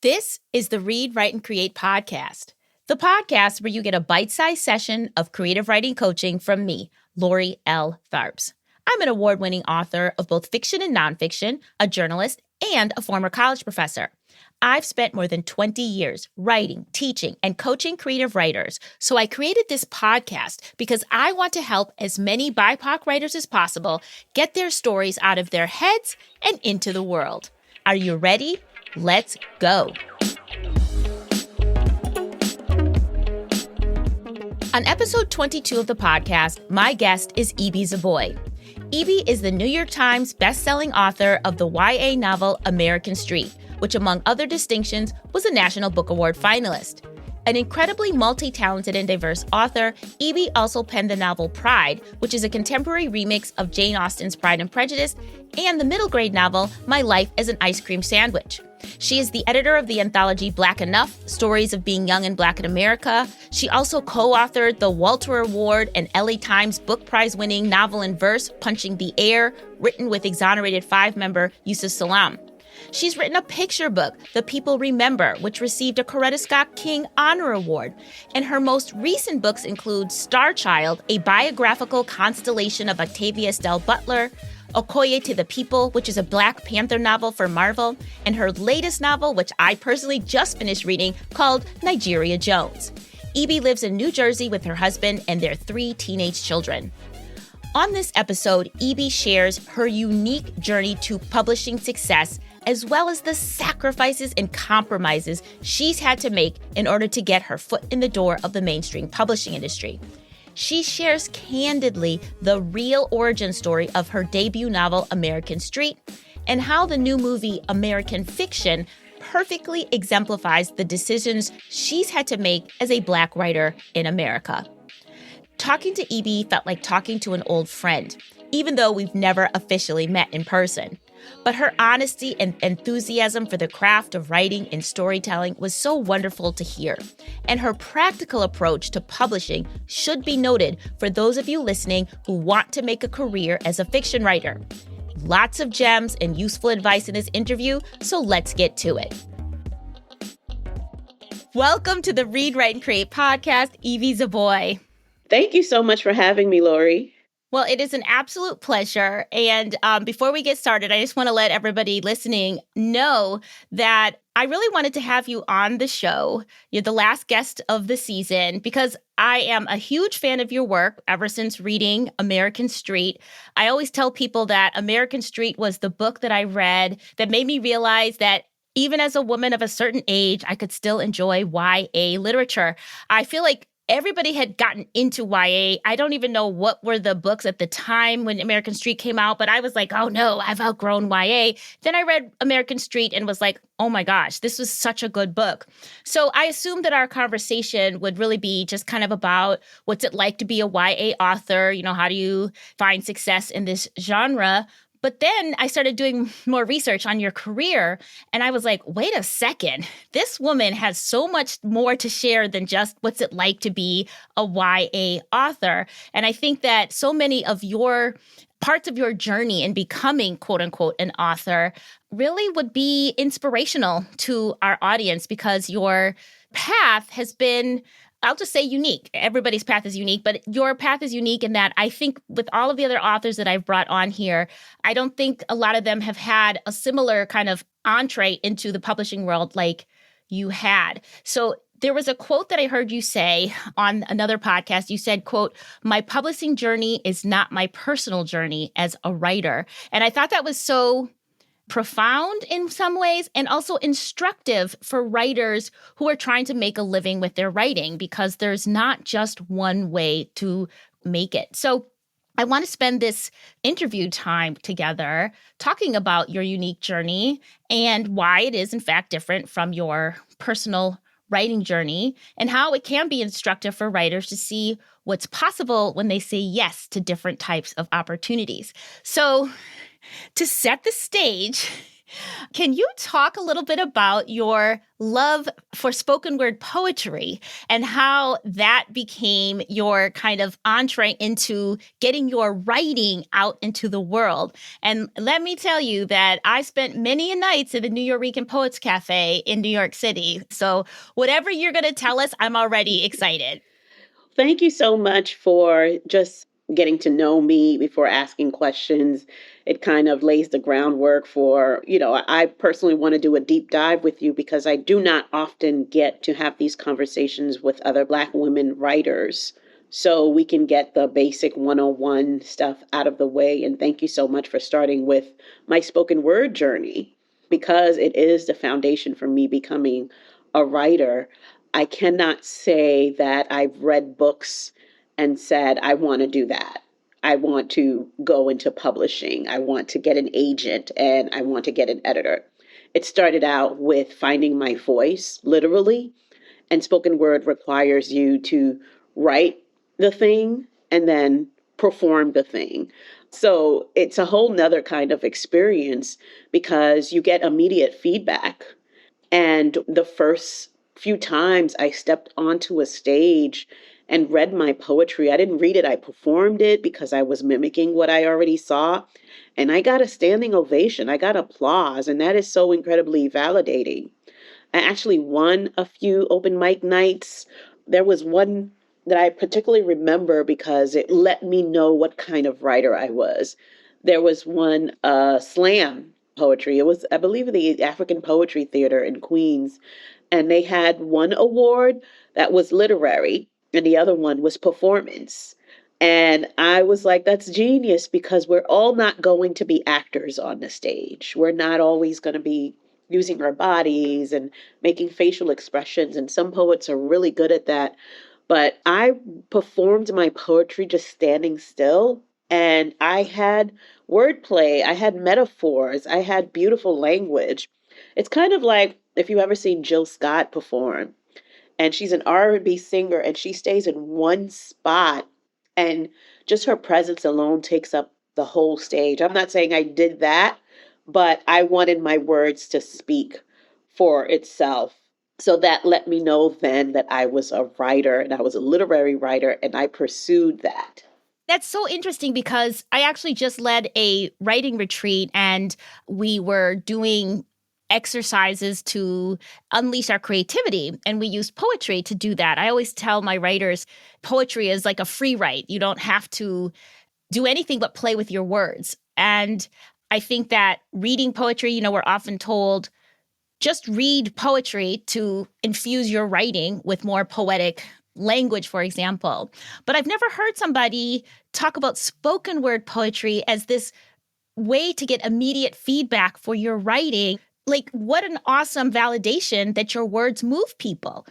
This is the Read, Write, and Create podcast, the podcast where you get a bite-sized session of creative writing coaching from me, Lori L. Tharbs. I'm an award-winning author of both fiction and nonfiction, a journalist, and a former college professor. I've spent more than 20 years writing, teaching, and coaching creative writers, so I created this podcast because I want to help as many BIPOC writers as possible get their stories out of their heads and into the world. Are you ready? Let's go. On episode 22 of the podcast, my guest is Ibi Zoboi. Ibi is the New York Times bestselling author of the YA novel American Street, which among other distinctions was a National Book Award finalist. An incredibly multi-talented and diverse author, Ibi also penned the novel Pride, which is a contemporary remix of Jane Austen's Pride and Prejudice, and the middle grade novel My Life as an Ice Cream Sandwich. She is the editor of the anthology Black Enough, Stories of Being Young and Black in America. She also co-authored the Walter Award and L.A. Times Book Prize-winning novel in verse, Punching the Air, written with Exonerated Five member Yusef Salaam. She's written a picture book, The People Remember, which received a Coretta Scott King Honor Award. And her most recent books include Star Child, a biographical constellation of Octavia Estelle Butler, Okoye to the People, which is a Black Panther novel for Marvel, and her latest novel, which I personally just finished reading, called Nigeria Jones. Ibi lives in New Jersey with her husband and their 3 teenage children. On this episode, Ibi shares her unique journey to publishing success, as well as the sacrifices and compromises she's had to make in order to get her foot in the door of the mainstream publishing industry. She shares candidly the real origin story of her debut novel, American Street, and how the new movie, American Fiction, perfectly exemplifies the decisions she's had to make as a Black writer in America. Talking to Ibi felt like talking to an old friend, even though we've never officially met in person. But her honesty and enthusiasm for the craft of writing and storytelling was so wonderful to hear. And her practical approach to publishing should be noted for those of you listening who want to make a career as a fiction writer. Lots of gems and useful advice in this interview, so let's get to it. Welcome to the Read, Write, and Create podcast, Ibi Zoboi. Thank you so much for having me, Lori. Well, it is an absolute pleasure. And before we get started, I just want to let everybody listening know that I really wanted to have you on the show. You're the last guest of the season because I am a huge fan of your work ever since reading American Street. I always tell people that American Street was the book that I read that made me realize that even as a woman of a certain age, I could still enjoy YA literature. I feel like everybody had gotten into YA. I don't even know what were the books at the time when American Street came out, but I was like, oh no, I've outgrown YA. Then I read American Street and was like, oh my gosh, this was such a good book. So I assumed that our conversation would really be just kind of about what's it like to be a YA author? You know, how do you find success in this genre? But then I started doing more research on your career, and I was like, wait a second, this woman has so much more to share than just what's it like to be a YA author. And I think that so many of your parts of your journey in becoming, quote unquote, an author really would be inspirational to our audience because your path has been, I'll just say unique. Everybody's path is unique, but your path is unique in that I think with all of the other authors that I've brought on here, I don't think a lot of them have had a similar kind of entree into the publishing world like you had. So there was a quote that I heard you say on another podcast. You said, quote, "My publishing journey is not my personal journey as a writer." And I thought that was so profound in some ways and also instructive for writers who are trying to make a living with their writing because there's not just one way to make it. So I want to spend this interview time together talking about your unique journey and why it is in fact different from your personal writing journey and how it can be instructive for writers to see what's possible when they say yes to different types of opportunities. So to set the stage, Can you talk a little bit about your love for spoken word poetry and how that became your kind of entree into getting your writing out into the world? And let me tell you that I spent many a nights at the New York Poets Cafe in New York City. So whatever you're going to tell us, I'm already excited. Thank you so much for just getting to know me before asking questions. It kind of lays the groundwork for, I personally want to do a deep dive with you because I do not often get to have these conversations with other Black women writers. So we can get the basic 101 stuff out of the way. And thank you so much for starting with my spoken word journey because it is the foundation for me becoming a writer. I cannot say that I've read books and said, I want to do that. I want to go into publishing. I want to get an agent and I want to get an editor. It started out with finding my voice, literally, and spoken word requires you to write the thing and then perform the thing. So it's a whole nother kind of experience because you get immediate feedback and the first few times I stepped onto a stage and read my poetry, I didn't read it, I performed it because I was mimicking what I already saw. And I got a standing ovation, I got applause, and that is so incredibly validating. I actually won a few open mic nights. There was one that I particularly remember because it let me know what kind of writer I was. There was one slam poetry. It was, I believe, the African Poetry Theater in Queens, and they had one award that was literary, and the other one was performance. And I was like, that's genius because we're all not going to be actors on the stage. We're not always going to be using our bodies and making facial expressions. And some poets are really good at that. But I performed my poetry just standing still. And I had wordplay, I had metaphors, I had beautiful language. It's kind of like if you ever seen Jill Scott perform, and she's an R&B singer and she stays in one spot and just her presence alone takes up the whole stage. I'm not saying I did that, but I wanted my words to speak for itself. So that let me know then that I was a writer and I was a literary writer and I pursued that. That's so interesting because I actually just led a writing retreat and we were doing exercises to unleash our creativity. And we used poetry to do that. I always tell my writers poetry is like a free write. You don't have to do anything but play with your words. And I think that reading poetry, we're often told just read poetry to infuse your writing with more poetic language, for example. But I've never heard somebody talk about spoken word poetry as this way to get immediate feedback for your writing. Like, what an awesome validation that your words move people.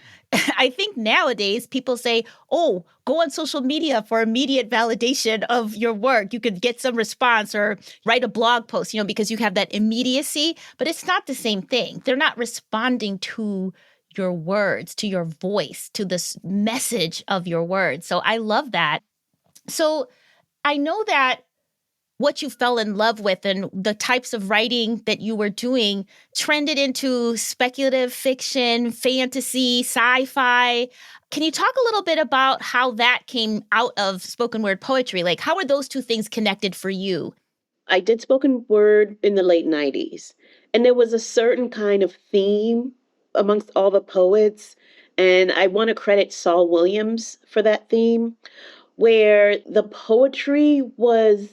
I think nowadays people say, oh, go on social media for immediate validation of your work. You could get some response or write a blog post, because you have that immediacy. But it's not the same thing. They're not responding to your words, to your voice, to this message of your words. So I love that. So I know that what you fell in love with and the types of writing that you were doing trended into speculative fiction, fantasy, sci-fi. Can you talk a little bit about how that came out of spoken word poetry? Like, how are those two things connected for you? I did spoken word in the late 90s, and there was a certain kind of theme amongst all the poets. And I want to credit Saul Williams for that theme, where the poetry was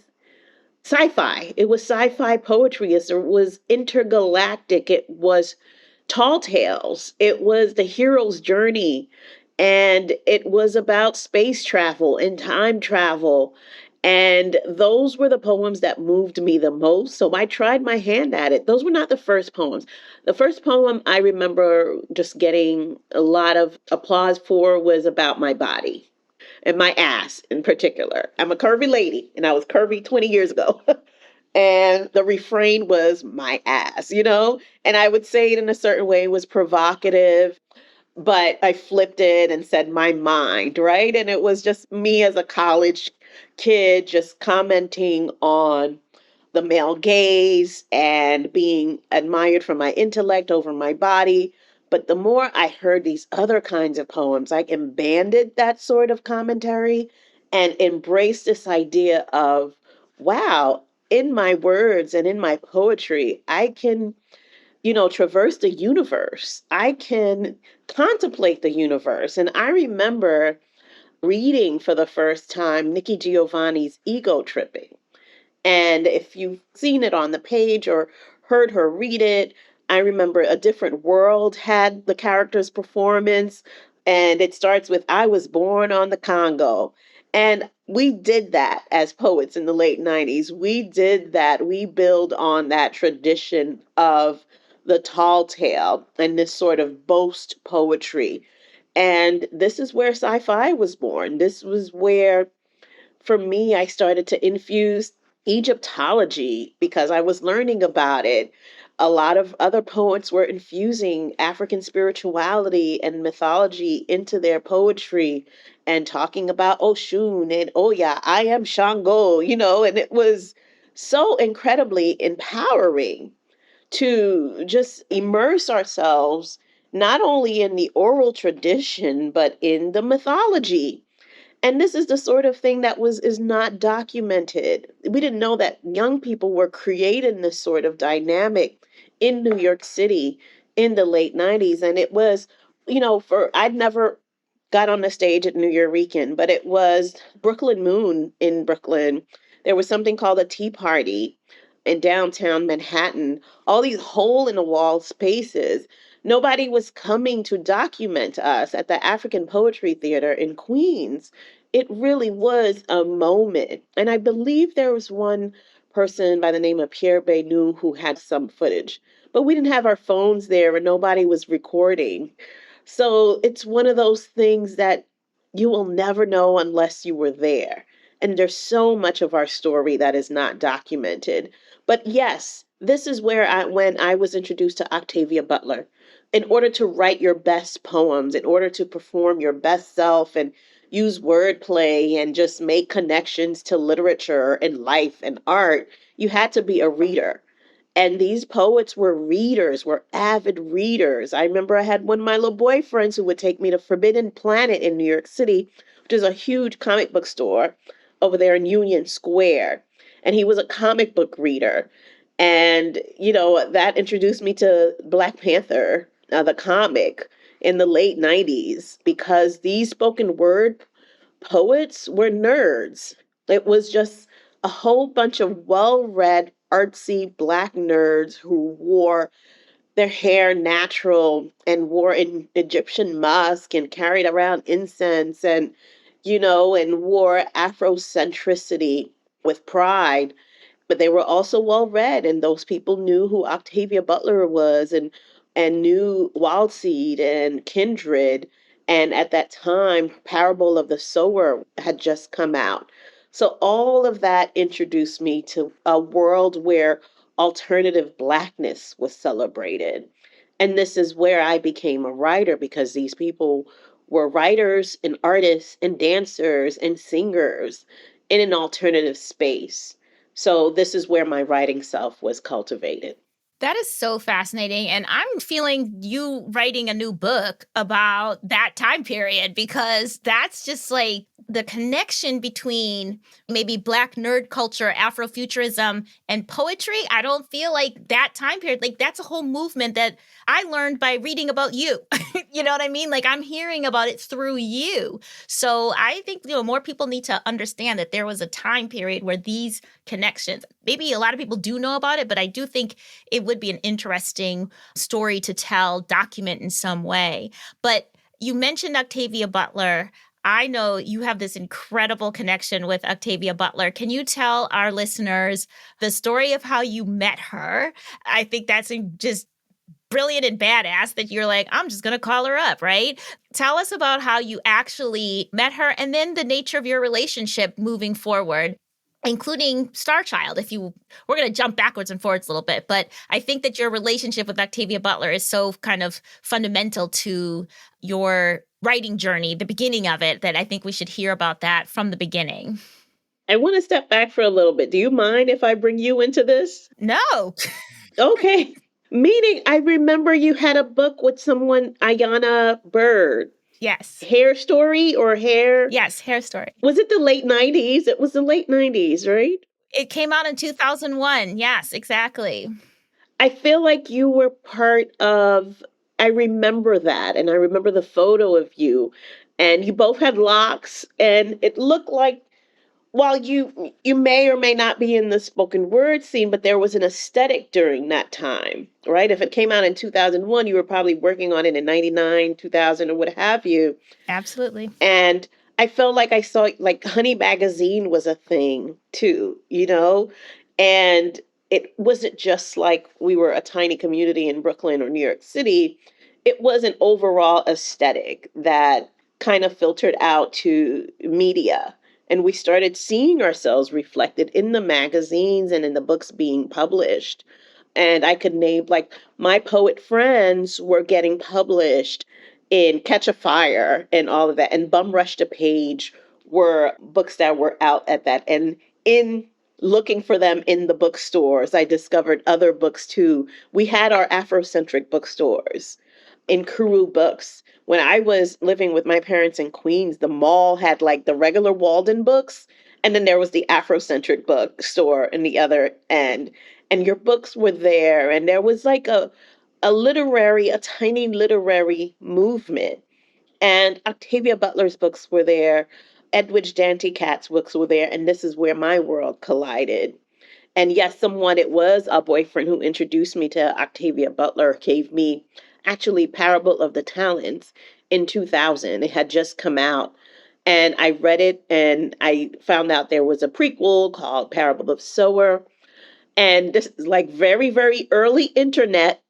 sci-fi. It was sci-fi poetry. It was intergalactic. It was tall tales. It was the hero's journey. And it was about space travel and time travel. And those were the poems that moved me the most. So I tried my hand at it. Those were not the first poems. The first poem I remember just getting a lot of applause for was about my body and my ass in particular. I'm a curvy lady, and I was curvy 20 years ago. And the refrain was my ass, And I would say it in a certain way, it was provocative, but I flipped it and said my mind, right? And it was just me as a college kid just commenting on the male gaze and being admired for my intellect over my body. But the more I heard these other kinds of poems, I abandoned that sort of commentary and embraced this idea of, wow, in my words and in my poetry, I can, traverse the universe. I can contemplate the universe. And I remember reading for the first time Nikki Giovanni's Ego Tripping. And if you've seen it on the page or heard her read it, I remember A Different World had the character's performance. And it starts with, I was born on the Congo. And we did that as poets in the late 90s. We did that. We build on that tradition of the tall tale and this sort of boast poetry. And this is where sci fi was born. This was where, for me, I started to infuse Egyptology because I was learning about it. A lot of other poets were infusing African spirituality and mythology into their poetry and talking about Oshun and, oh, yeah, I am Shango, and it was so incredibly empowering to just immerse ourselves not only in the oral tradition, but in the mythology. And this is the sort of thing that was is not documented. We didn't know that young people were creating this sort of dynamic in New York City in the late 90s. And it was, for I'd never got on the stage at New Eurekan, but it was Brooklyn Moon in Brooklyn. There was something called a Tea Party in downtown Manhattan, all these hole in the wall spaces. Nobody was coming to document us at the African Poetry Theater in Queens. It really was a moment. And I believe there was one person by the name of Pierre Benu who had some footage, but we didn't have our phones there and nobody was recording. So it's one of those things that you will never know unless you were there. And there's so much of our story that is not documented. But yes, this is where when I was introduced to Octavia Butler. In order to write your best poems, in order to perform your best self and use wordplay and just make connections to literature and life and art, you had to be a reader. And these poets were readers, were avid readers. I remember I had one of my little boyfriends who would take me to Forbidden Planet in New York City, which is a huge comic book store over there in Union Square. And he was a comic book reader. And, that introduced me to Black Panther, the comic, in the late 90s, because these spoken word poets were nerds. It was just a whole bunch of well read, artsy Black nerds who wore their hair natural and wore an Egyptian musk and carried around incense and wore Afrocentricity with pride, but they were also well read, and those people knew who Octavia Butler was and knew Wildseed and Kindred. And at that time, Parable of the Sower had just come out. So all of that introduced me to a world where alternative Blackness was celebrated. And this is where I became a writer because these people were writers and artists and dancers and singers in an alternative space. So this is where my writing self was cultivated. That is so fascinating. And I'm feeling you writing a new book about that time period because that's just like the connection between maybe Black nerd culture, Afrofuturism, and poetry. I don't feel like that time period, like that's a whole movement that I learned by reading about you. You know what I mean? Like I'm hearing about it through you. So I think, more people need to understand that there was a time period where these connections, maybe a lot of people do know about it, but I do think it would be an interesting story to tell, document in some way. But you mentioned Octavia Butler. I know you have this incredible connection with Octavia Butler. Can you tell our listeners the story of how you met her? I think that's just brilliant and badass that you're like, I'm just going to call her up, right? Tell us about how you actually met her and then the nature of your relationship moving forward, including Star Child. We're going to jump backwards and forwards a little bit, but I think that your relationship with Octavia Butler is so kind of fundamental to your writing journey, the beginning of it, that I think we should hear about that from the beginning. I want to step back for a little bit. Do you mind if I bring you into this? No. Okay. Meaning, I remember you had a book with someone, Ayana Bird. Yes. Hair Story or Hair? Yes, Hair Story. Was it the late 90s? It was the late 90s, right? It came out in 2001. Yes, exactly. I feel like you were part of, I remember that. And I remember the photo of you. And you both had locks. And it looked like, while you may or may not be in the spoken word scene, but there was an aesthetic during that time, right? If it came out in 2001, you were probably working on it in 99, 2000, or what have you. Absolutely. And I felt like I saw, like, Honey Magazine was a thing too, you know? And it wasn't just like we were a tiny community in Brooklyn or New York City. It was an overall aesthetic that kind of filtered out to media. And we started seeing ourselves reflected in the magazines and in the books being published. And I could name, like, my poet friends were getting published in Catch a Fire and all of that. And Bum Rush to Page were books that were out at that. And in looking for them in the bookstores, I discovered other books too. We had our Afrocentric bookstores in Kuru Books. When I was living with my parents in Queens, the mall had like the regular Walden books, and then there was the Afrocentric bookstore in the other end. And your books were there, and there was like a tiny literary movement. And Octavia Butler's books were there. Edwidge Danticat's books were there, and this is where my world collided. And yes, someone, it was a boyfriend who introduced me to Octavia Butler, gave me actually Parable of the Talents in 2000. It had just come out. And I read it and I found out there was a prequel called Parable of Sower. And this is like very, very early internet,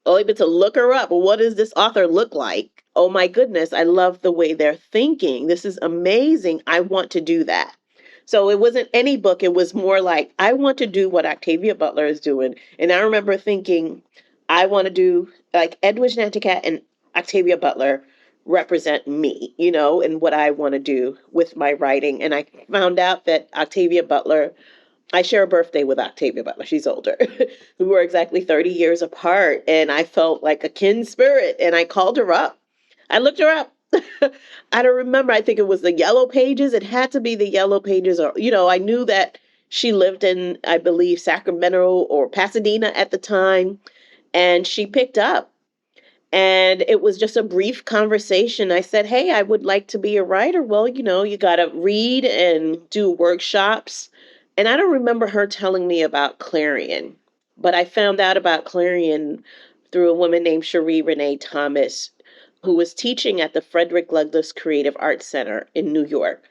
able to look her up. Well, what does this author look like? Oh my goodness, I love the way they're thinking. This is amazing. I want to do that. So it wasn't any book. It was more like, I want to do what Octavia Butler is doing. And I remember thinking, I want to do like Edwidge Nanticat and Octavia Butler represent me, you know, and what I want to do with my writing. And I found out that Octavia Butler, I share a birthday with Octavia Butler. She's older. We were exactly 30 years apart, and I felt like a kin spirit, and I called her up. I looked her up. I don't remember. I think it was the Yellow Pages. It had to be the Yellow Pages, or, you know, I knew that she lived in, I believe, Sacramento or Pasadena at the time, and she picked up. And it was just a brief conversation. I said, hey, I would like to be a writer. Well, you know, you got to read and do workshops. And I don't remember her telling me about Clarion, but I found out about Clarion through a woman named Cherie Renee Thomas, who was teaching at the Frederick Douglass Creative Arts Center in New York.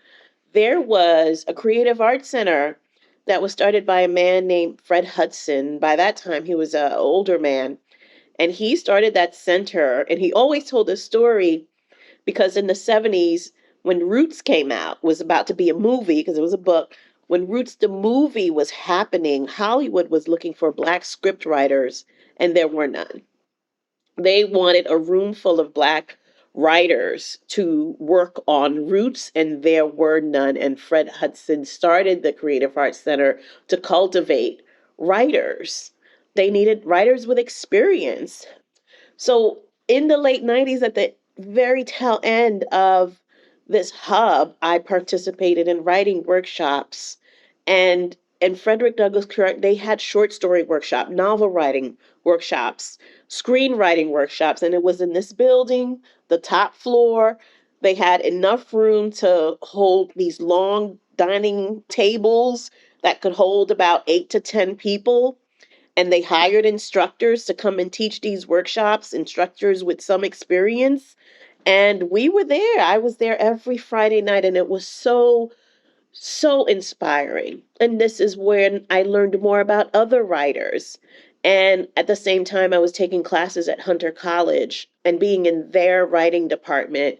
There was a creative arts center that was started by a man named Fred Hudson. By that time, he was an older man, and he started that center. And he always told this story because in the 70s, when Roots came out, was about to be a movie because it was a book. When Roots, the movie, was happening, Hollywood was looking for Black script writers, and there were none. They wanted a room full of Black writers to work on Roots, and there were none. And Fred Hudson started the Creative Arts Center to cultivate writers. They needed writers with experience. So in the late 90s, at the very tail end of this hub, I participated in writing workshops, and Frederick Douglass, they had short story workshop, novel writing workshops, screenwriting workshops, and it was in this building, the top floor. They had enough room to hold these long dining tables that could hold about 8 to 10 people, and they hired instructors to come and teach these workshops, instructors with some experience. And we were there. I was there every Friday night, and it was so, so inspiring. And this is when I learned more about other writers. And at the same time, I was taking classes at Hunter College and being in their writing department.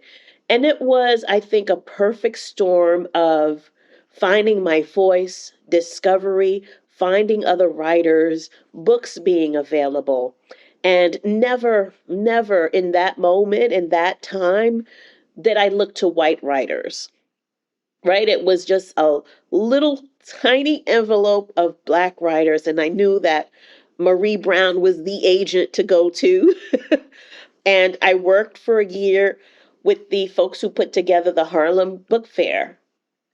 And it was, I think, a perfect storm of finding my voice, discovery, finding other writers, books being available. And never, never in that moment, in that time, did I look to white writers. right? It was just a little tiny envelope of Black writers. And I knew that Marie Brown was the agent to go to. And I worked for a year with the folks who put together the Harlem Book Fair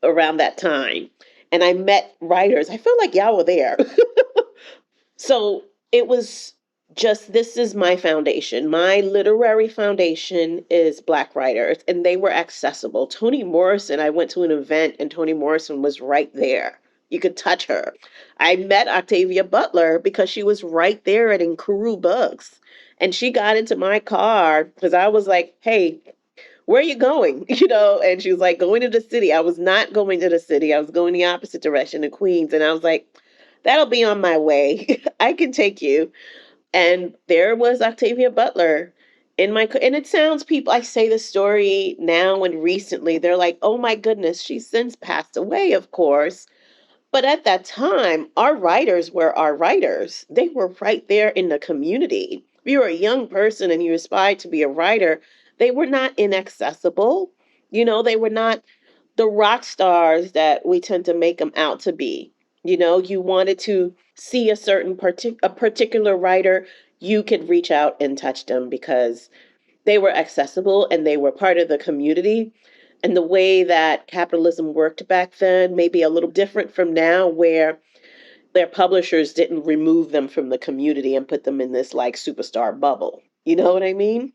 around that time. And I met writers. I feel like y'all were there. So it was just, this is my foundation. My literary foundation is Black writers, and they were accessible. Toni Morrison, I went to an event and Toni Morrison was right there. You could touch her. I met Octavia Butler because she was right there at Nkuru Books. And she got into my car because I was like, hey, where are you going? And she was like, going to the city. I was not going to the city. I was going the opposite direction to Queens. And I was like, that'll be on my way. I can take you. And there was Octavia Butler in my, and it sounds, people, I say this story now and recently, they're like, oh my goodness, she's since passed away, of course. But at that time, our writers were our writers. They were right there in the community. If you were a young person and you aspired to be a writer, they were not inaccessible. They were not the rock stars that we tend to make them out to be. You wanted to see a particular writer, you could reach out and touch them because they were accessible and they were part of the community. And the way that capitalism worked back then may be a little different from now, where their publishers didn't remove them from the community and put them in this like superstar bubble. You know what I mean?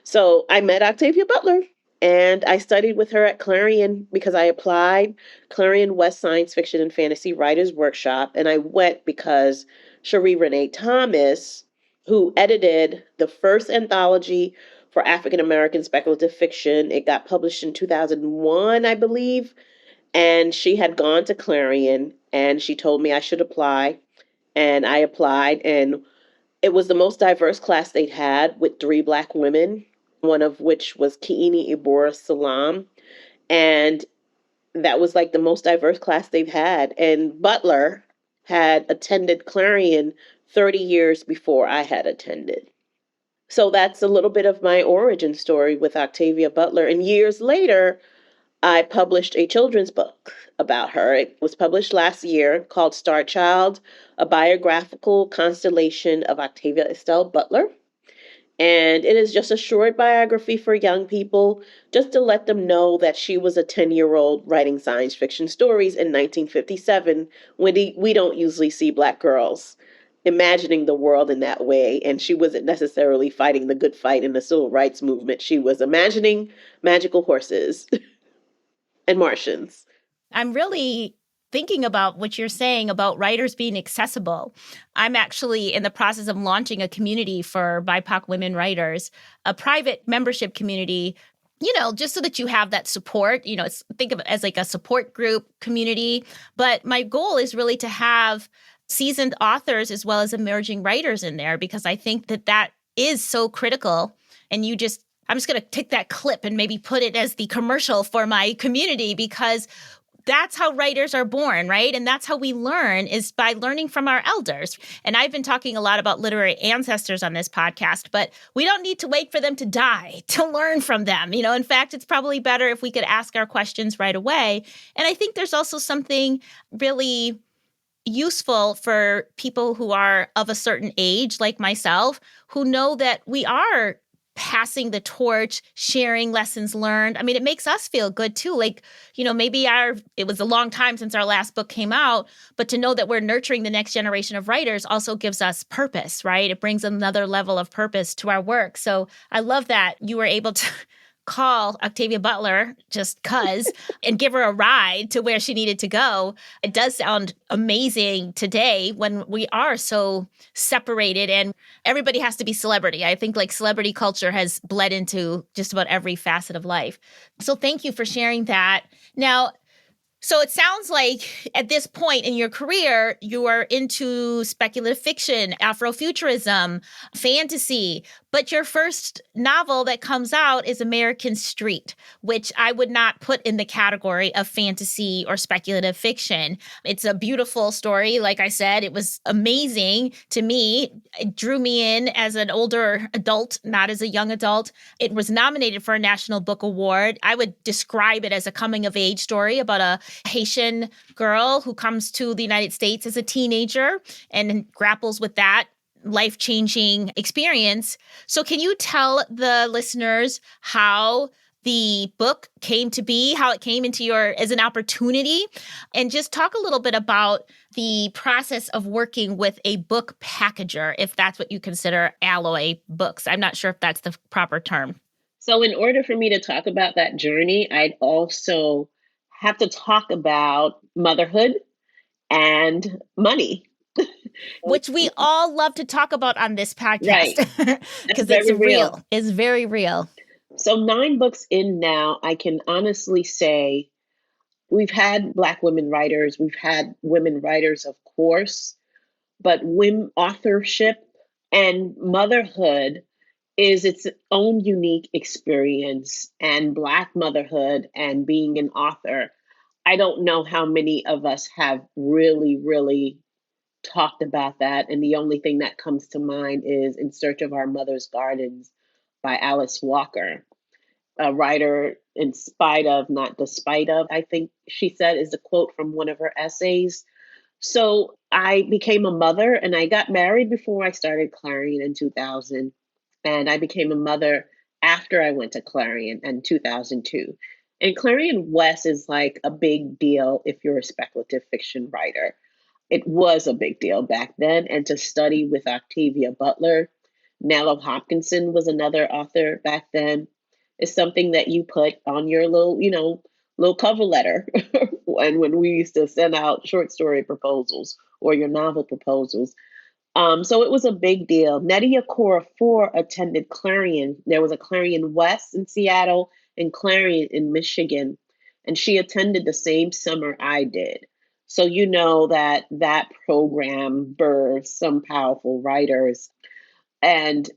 So I met Octavia Butler and I studied with her at Clarion because I applied Clarion West Science Fiction and Fantasy Writers Workshop. And I went because Cherie Renee Thomas, who edited the first anthology for African American speculative fiction, it got published in 2001, I believe. And she had gone to Clarion and she told me I should apply. And I applied, and it was the most diverse class they'd had with three Black women, one of which was Kiini Ibora Salam. And that was like the most diverse class they've had. And Butler had attended Clarion 30 years before I had attended. So that's a little bit of my origin story with Octavia Butler. And years later, I published a children's book about her. It was published last year called Star Child, a biographical constellation of Octavia Estelle Butler. And it is just a short biography for young people, just to let them know that she was a 10-year-old writing science fiction stories in 1957, when we don't usually see Black girls imagining the world in that way. And she wasn't necessarily fighting the good fight in the civil rights movement. She was imagining magical horses and Martians. I'm really thinking about what you're saying about writers being accessible. I'm actually in the process of launching a community for BIPOC women writers, a private membership community, just so that you have that support. Think of it as like a support group community. But my goal is really to have seasoned authors as well as emerging writers in there, because I think that is so critical. And I'm just going to take that clip and maybe put it as the commercial for my community, because that's how writers are born, right? And that's how we learn, is by learning from our elders. And I've been talking a lot about literary ancestors on this podcast, but we don't need to wait for them to die to learn from them. In fact, it's probably better if we could ask our questions right away. And I think there's also something really useful for people who are of a certain age, like myself, who know that we are passing the torch, sharing lessons learned. I mean, it makes us feel good too. Like, maybe it was a long time since our last book came out, but to know that we're nurturing the next generation of writers also gives us purpose, right? It brings another level of purpose to our work. So I love that you were able to call Octavia Butler just 'cause and give her a ride to where she needed to go. It does sound amazing today when we are so separated and everybody has to be celebrity. I think like celebrity culture has bled into just about every facet of life. So thank you for sharing that. Now, So it sounds like at this point in your career, you are into speculative fiction, Afrofuturism, fantasy. But your first novel that comes out is American Street, which I would not put in the category of fantasy or speculative fiction. It's a beautiful story. Like I said, it was amazing to me. It drew me in as an older adult, not as a young adult. It was nominated for a National Book Award. I would describe it as a coming of age story about a Haitian girl who comes to the United States as a teenager and grapples with that life-changing experience. So can you tell the listeners how the book came to be, how it came into your as an opportunity, and just talk a little bit about the process of working with a book packager, if that's what you consider Alloy Books. I'm not sure if that's the proper term. So, in order for me to talk about that journey, I'd also have to talk about motherhood and money. Which we all love to talk about on this Right. podcast That's because it's very real. real. It's very real. So, 9 books in now, I can honestly say we've had Black women writers, we've had women writers, of course, but women authorship and motherhood is its own unique experience. And Black motherhood and being an author, I don't know how many of us have really, really talked about that. And the only thing that comes to mind is In Search of Our Mother's Gardens by Alice Walker, a writer in spite of, not despite of, I think she said is a quote from one of her essays. So I became a mother and I got married before I started Clarion in 2000. And I became a mother after I went to Clarion in 2002. And Clarion West is like a big deal if you're a speculative fiction writer. It was a big deal back then. And to study with Octavia Butler, Nello Hopkinson was another author back then, is something that you put on your little, little cover letter. And when we used to send out short story proposals or your novel proposals. So it was a big deal. Nnedi Okorafor attended Clarion. There was a Clarion West in Seattle and Clarion in Michigan. And she attended the same summer I did. So you know that that program birthed some powerful writers. And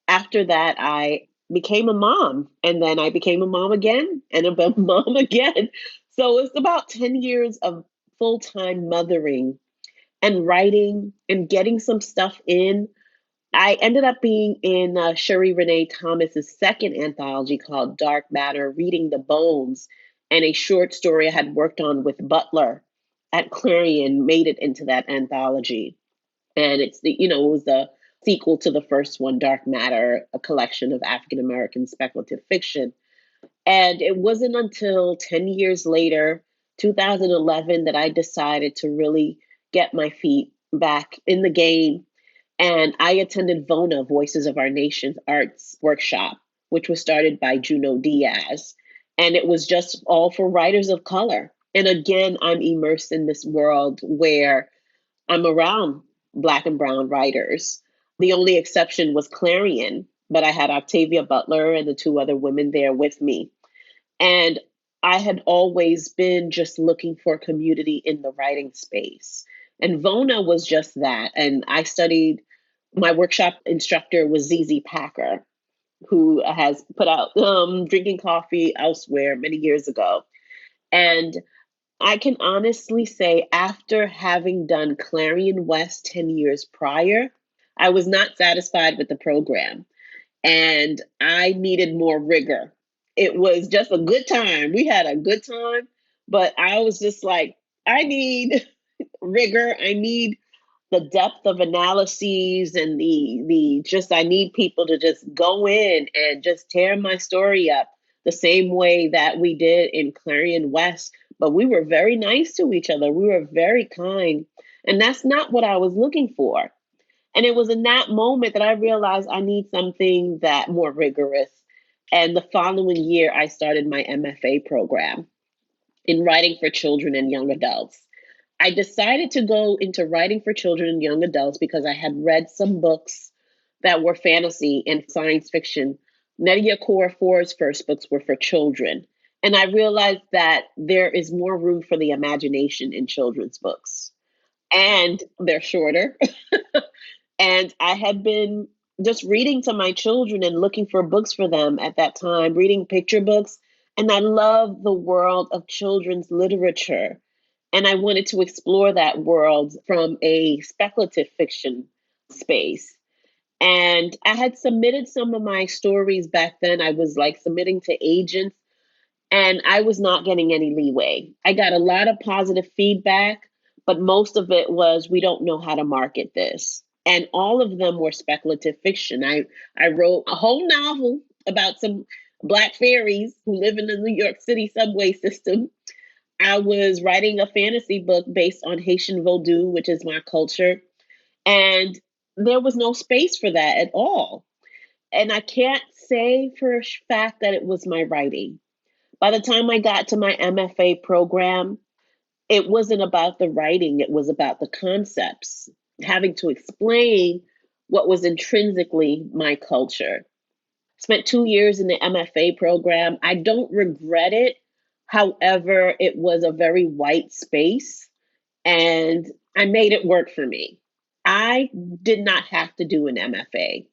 after that, I became a mom. And then I became a mom again and a mom again. So it's about 10 years of full time mothering and writing and getting some stuff in. I ended up being in Sherry Renee Thomas's second anthology called Dark Matter, Reading the Bones, and a short story I had worked on with Butler at Clarion made it into that anthology. And it was the sequel to the first one, Dark Matter, a collection of African American speculative fiction. And it wasn't until 10 years later, 2011, that I decided to really get my feet back in the game. And I attended VONA, Voices of Our Nation's Arts Workshop, which was started by Juno Diaz. And it was just all for writers of color. And again, I'm immersed in this world where I'm around Black and Brown writers. The only exception was Clarion, but I had Octavia Butler and the 2 other women there with me. And I had always been just looking for community in the writing space. And VONA was just that. And I studied, my workshop instructor was ZZ Packer, who has put out Drinking Coffee Elsewhere many years ago. And I can honestly say, after having done Clarion West 10 years prior, I was not satisfied with the program and I needed more rigor. It was just a good time. We had a good time, but I was just like, I need rigor. I need the depth of analyses and the just I need people to just go in and just tear my story up the same way that we did in Clarion West. But we were very nice to each other. We were very kind. And that's not what I was looking for. And it was in that moment that I realized I need something that more rigorous. And the following year, I started my MFA program in writing for children and young adults. I decided to go into writing for children and young adults because I had read some books that were fantasy and science fiction. Nnedi Okorafor's first books were for children. And I realized that there is more room for the imagination in children's books, and they're shorter. And I had been just reading to my children and looking for books for them at that time, reading picture books. And I love the world of children's literature. And I wanted to explore that world from a speculative fiction space. And I had submitted some of my stories back then. I was like submitting to agents, and I was not getting any leeway. I got a lot of positive feedback, but most of it was, we don't know how to market this. And all of them were speculative fiction. I wrote a whole novel about some Black fairies who live in the New York City subway system. I was writing a fantasy book based on Haitian Vodou, which is my culture. And there was no space for that at all. And I can't say for a fact that it was my writing. By the time I got to my MFA program, it wasn't about the writing, it was about the concepts, having to explain what was intrinsically my culture. Spent 2 years in the MFA program. I don't regret it. However, it was a very white space, and I made it work for me. I did not have to do an MFA.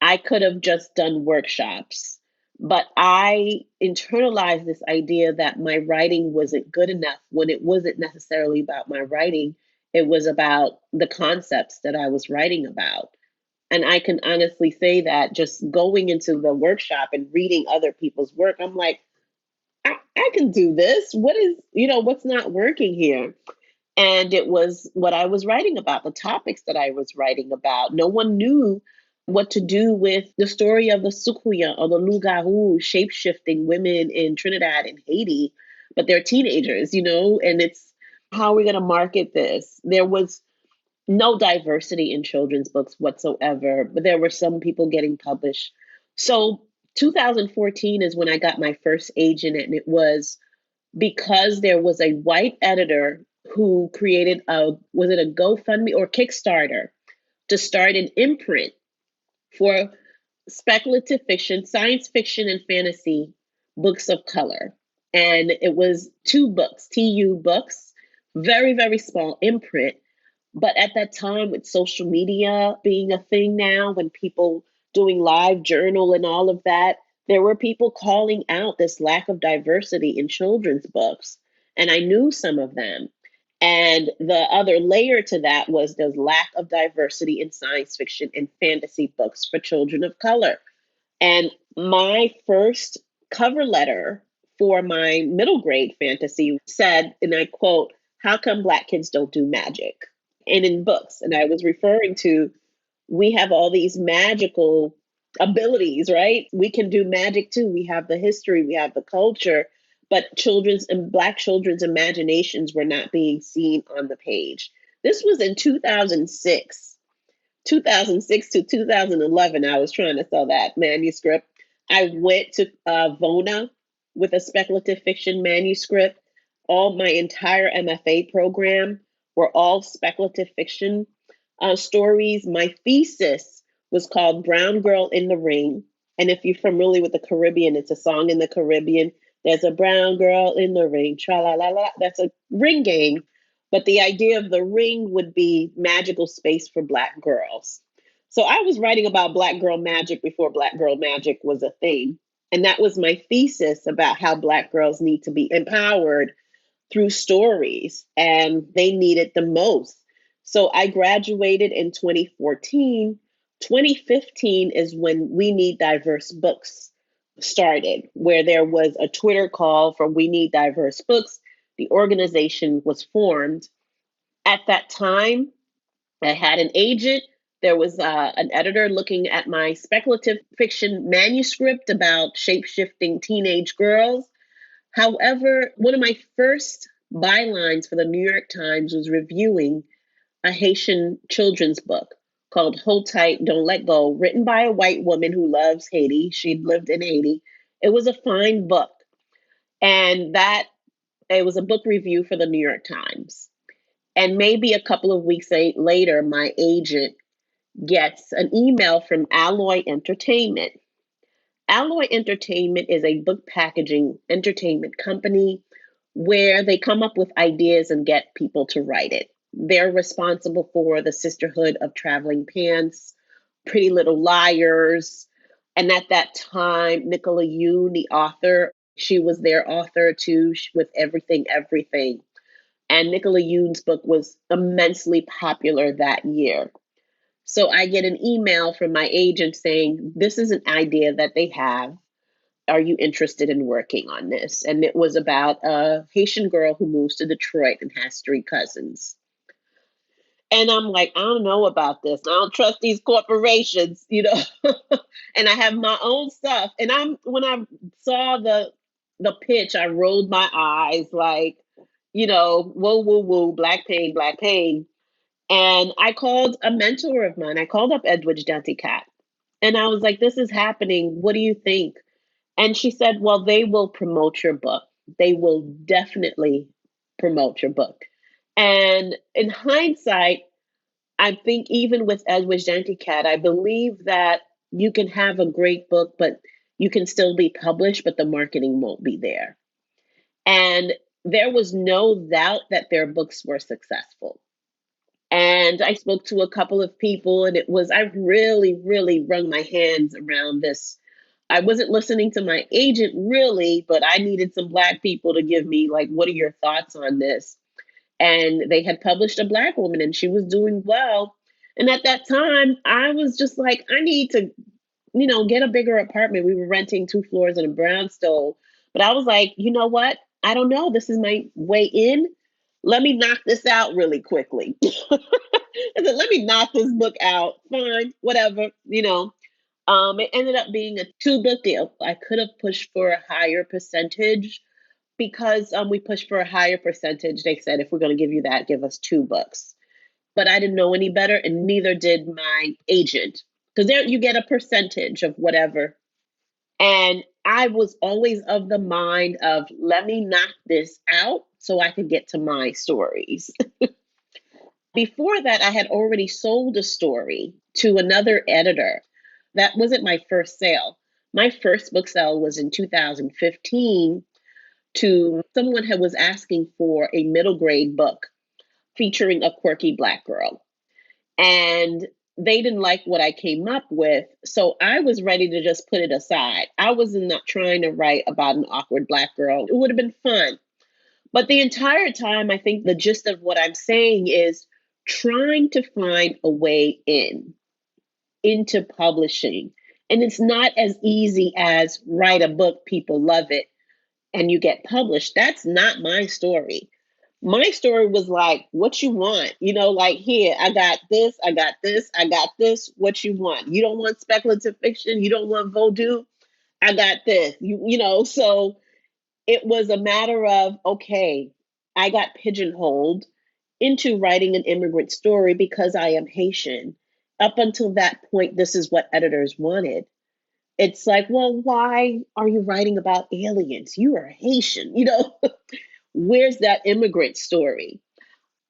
I could have just done workshops, but I internalized this idea that my writing wasn't good enough when it wasn't necessarily about my writing. It was about the concepts that I was writing about. And I can honestly say that just going into the workshop and reading other people's work, I'm like, I can do this. What is, what's not working here? And it was what I was writing about, the topics that I was writing about. No one knew what to do with the story of the Sukuya or the Loup-garou, shape-shifting women in Trinidad and Haiti, but they're teenagers, and it's, how are we going to market this? There was no diversity in children's books whatsoever, but there were some people getting published. So 2014 is when I got my first agent, and it was because there was a white editor who created was it a GoFundMe or Kickstarter to start an imprint for speculative fiction, science fiction, and fantasy books of color. And it was 2 books, TU books, very, very small imprint. But at that time, with social media being a thing now, when people doing live journal and all of that, there were people calling out this lack of diversity in children's books. And I knew some of them. And the other layer to that was the lack of diversity in science fiction and fantasy books for children of color. And my first cover letter for my middle grade fantasy said, and I quote, "How come Black kids don't do magic?" And in books. And I was referring to, we have all these magical abilities, right? We can do magic too. We have the history, we have the culture, but children's and Black children's imaginations were not being seen on the page. This was in 2006. 2006 to 2011, I was trying to sell that manuscript. I went to Vona with a speculative fiction manuscript. All my entire MFA program were all speculative fiction stories. My thesis was called Brown Girl in the Ring. And if you're familiar with the Caribbean, it's a song in the Caribbean. There's a brown girl in the ring, tra la la la. That's a ring game. But the idea of the ring would be magical space for Black girls. So I was writing about Black girl magic before Black girl magic was a thing. And that was my thesis about how Black girls need to be empowered through stories, and they need it the most. So I graduated in 2014. 2015 is when We Need Diverse Books started, where there was a Twitter call for We Need Diverse Books. The organization was formed. At that time, I had an agent. There was an editor looking at my speculative fiction manuscript about shape shifting teenage girls. However, one of my first bylines for the New York Times was reviewing a Haitian children's book called Hold Tight, Don't Let Go, written by a white woman who loves Haiti. She'd lived in Haiti. It was a fine book. And that it was a book review for the New York Times. And maybe a couple of weeks later, my agent gets an email from Alloy Entertainment. Alloy Entertainment is a book packaging entertainment company where they come up with ideas and get people to write it. They're responsible for the Sisterhood of Traveling Pants, Pretty Little Liars. And at that time, Nicola Yoon, the author, she was their author too, with Everything, Everything. And Nicola Yoon's book was immensely popular that year. So I get an email from my agent saying, this is an idea that they have. Are you interested in working on this? And it was about a Haitian girl who moves to Detroit and has three cousins. And I'm like, I don't know about this. I don't trust these corporations, and I have my own stuff. And when I saw the pitch, I rolled my eyes like, whoa, whoa, whoa, black pain, black pain. And I called a mentor of mine. I called up Edwidge Danticat. And I was like, this is happening. What do you think? And she said, well, they will promote your book. They will definitely promote your book. And in hindsight, I think even with Edwidge Danticat, I believe that you can have a great book, but you can still be published, but the marketing won't be there. And there was no doubt that their books were successful. And I spoke to a couple of people, and I really, really wrung my hands around this. I wasn't listening to my agent really, but I needed some Black people to give me, like, what are your thoughts on this? And they had published a Black woman, and she was doing well. And at that time, I was just like, I need to, get a bigger apartment. We were renting 2 floors in a brownstone. But I was like, you know what? I don't know. This is my way in. Let me knock this out really quickly. I said, let me knock this book out. Fine, whatever, It ended up being a 2-book deal. I could have pushed for a higher percentage because we pushed for a higher percentage. They said, if we're going to give you that, give us 2 books. But I didn't know any better, and neither did my agent. Because there you get a percentage of whatever. And I was always of the mind of, let me knock this out so I could get to my stories. Before that, I had already sold a story to another editor. That wasn't my first sale. My first book sale was in 2015 to someone who was asking for a middle grade book featuring a quirky Black girl. And they didn't like what I came up with. So I was ready to just put it aside. I was not trying to write about an awkward Black girl. It would have been fun. But the entire time, I think the gist of what I'm saying is trying to find a way into publishing. And it's not as easy as write a book, people love it, and you get published. That's not my story. My story was like, what you want? Like, here, I got this, I got this, I got this, what you want? You don't want speculative fiction? You don't want Vodou? I got this. So it was a matter of, okay, I got pigeonholed into writing an immigrant story because I am Haitian. Up until that point, this is what editors wanted. It's like, well, why are you writing about aliens? You are Haitian, Where's that immigrant story?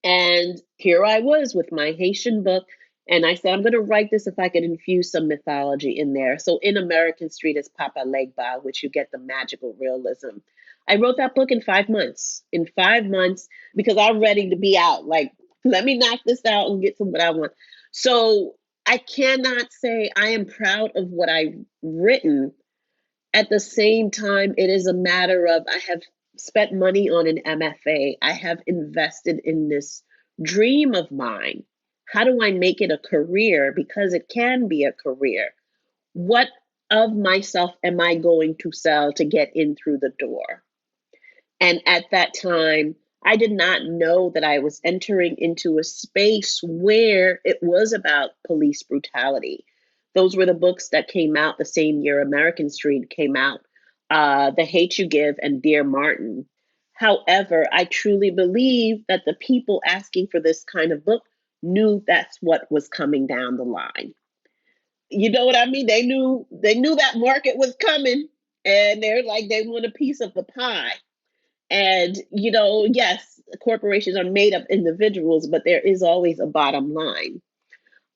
And here I was with my Haitian book. And I said, I'm going to write this if I could infuse some mythology in there. So in American Street is Papa Legba, which you get the magical realism. I wrote that book in 5 months. In 5 months, because I'm ready to be out. Like, let me knock this out and get to what I want. So I cannot say I am proud of what I've written. At the same time, it is a matter of I have spent money on an MFA. I have invested in this dream of mine. How do I make it a career? Because it can be a career. What of myself am I going to sell to get in through the door? And at that time, I did not know that I was entering into a space where it was about police brutality. Those were the books that came out the same year American Street came out, The Hate You Give and Dear Martin. However, I truly believe that the people asking for this kind of book knew that's what was coming down the line. You know what I mean? They knew that market was coming, and they're like, they want a piece of the pie. And, yes, corporations are made of individuals, but there is always a bottom line.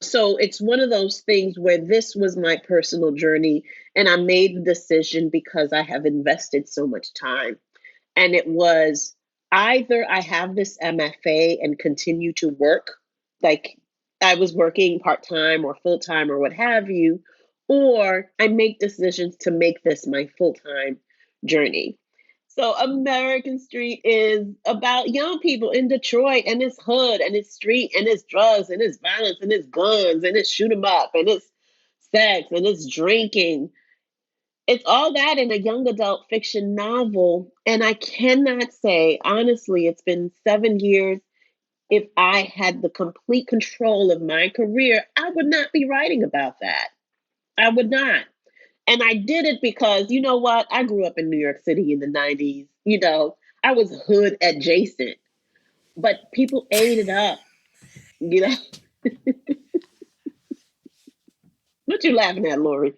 So it's one of those things where this was my personal journey. And I made the decision because I have invested so much time. And it was either I have this MFA and continue to work, like I was working part time or full time or what have you, or I make decisions to make this my full time journey. So American Street is about young people in Detroit and it's hood and it's street and it's drugs and it's violence and it's guns and it's shoot 'em up and it's sex and it's drinking. It's all that in a young adult fiction novel. And I cannot say, honestly, it's been 7 years. If I had the complete control of my career, I would not be writing about that. I would not. And I did it because, you know what? I grew up in New York City in the 90s. I was hood adjacent, but people ate it up. You know, what you laughing at, Lori?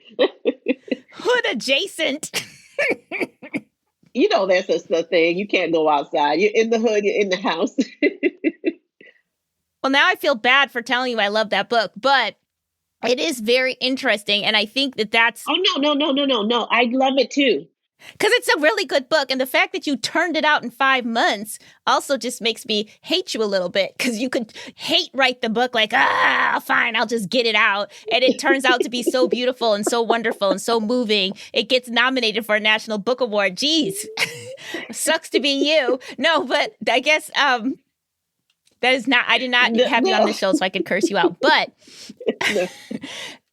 Hood adjacent. That's just the thing. You can't go outside. You're in the hood, you're in the house. Well, now I feel bad for telling you I love that book, but it is very interesting. And I think that's. Oh, no. I love it too. Because it's a really good book. And the fact that you turned it out in 5 months also just makes me hate you a little bit. Because you could write the book like, fine, I'll just get it out. And it turns out to be so beautiful and so wonderful and so moving. It gets nominated for a National Book Award. Jeez, sucks to be you. No, but I guess that is not, I did not have you on the show so I could curse you out. But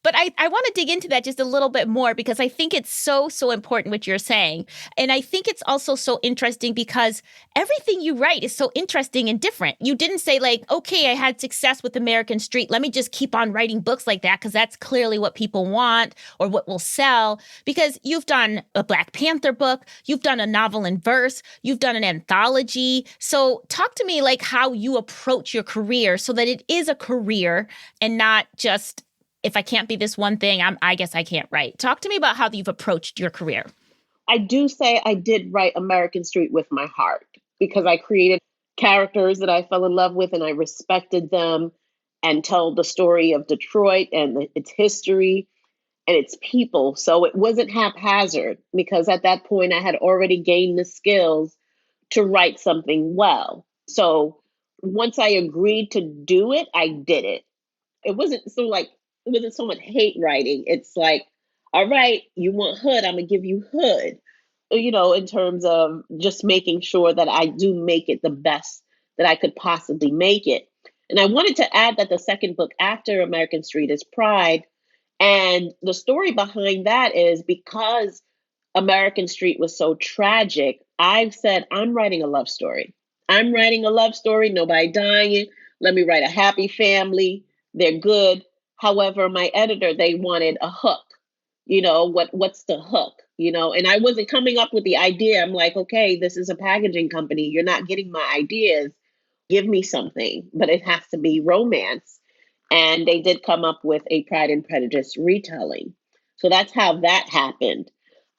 but I want to dig into that just a little bit more because I think it's so, so important what you're saying. And I think it's also so interesting because everything you write is so interesting and different. You didn't say like, okay, I had success with American Street. Let me just keep on writing books like that because that's clearly what people want or what will sell. Because you've done a Black Panther book, you've done a novel in verse, you've done an anthology. So talk to me like how you approach your career so that it is a career and not just if I can't be this one thing, I guess I can't write. Talk to me about how you've approached your career. I do say I did write American Street with my heart because I created characters that I fell in love with and I respected them and told the story of Detroit and its history and its people. So it wasn't haphazard because at that point I had already gained the skills to write something well. So once I agreed to do it, I did it. It wasn't so much hate writing. It's like, all right, you want hood, I'm gonna give you hood. In terms of just making sure that I do make it the best that I could possibly make it. And I wanted to add that the second book after American Street is Pride. And the story behind that is because American Street was so tragic, I've said, I'm writing a love story. I'm writing a love story, nobody dying. Let me write a happy family. They're good. However, my editor, they wanted a hook. What's the hook? And I wasn't coming up with the idea. I'm like, okay, this is a packaging company. You're not getting my ideas. Give me something, but it has to be romance. And they did come up with a Pride and Prejudice retelling. So that's how that happened.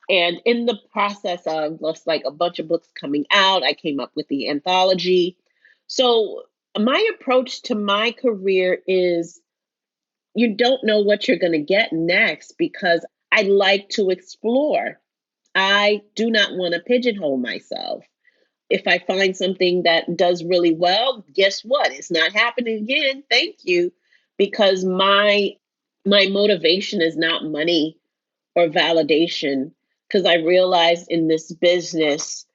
And in the process of just like a bunch of books coming out, I came up with the anthology. So my approach to my career is you don't know what you're going to get next because I like to explore. I do not want to pigeonhole myself. If I find something that does really well, guess what? It's not happening again. Thank you. Because my motivation is not money or validation. Because I realized in this business,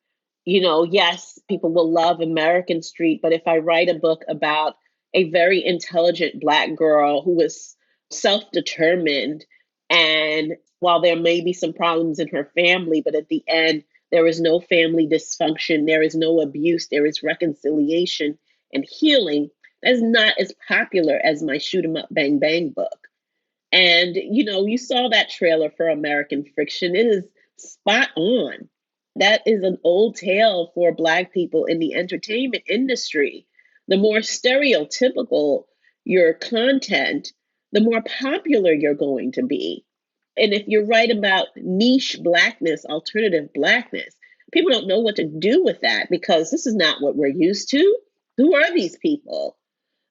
yes, people will love American Street, but if I write a book about a very intelligent Black girl who was self determined, and while there may be some problems in her family, but at the end, there is no family dysfunction, there is no abuse, there is reconciliation and healing, that is not as popular as my Shoot 'em Up Bang Bang book. And, you saw that trailer for American Fiction. It is spot on. That is an old tale for Black people in the entertainment industry. The more stereotypical your content, the more popular you're going to be. And if you're right about niche Blackness, alternative Blackness, people don't know what to do with that because this is not what we're used to. Who are these people?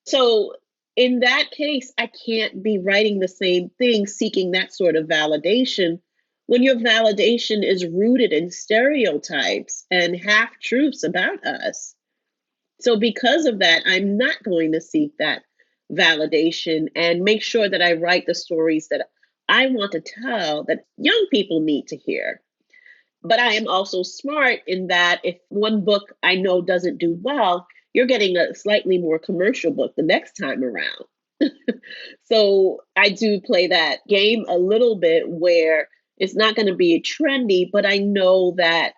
So in that case, I can't be writing the same thing, seeking that sort of validation when your validation is rooted in stereotypes and half truths about us. So, because of that, I'm not going to seek that validation and make sure that I write the stories that I want to tell that young people need to hear. But I am also smart in that if one book I know doesn't do well, you're getting a slightly more commercial book the next time around. So I do play that game a little bit where it's not going to be trendy, but I know that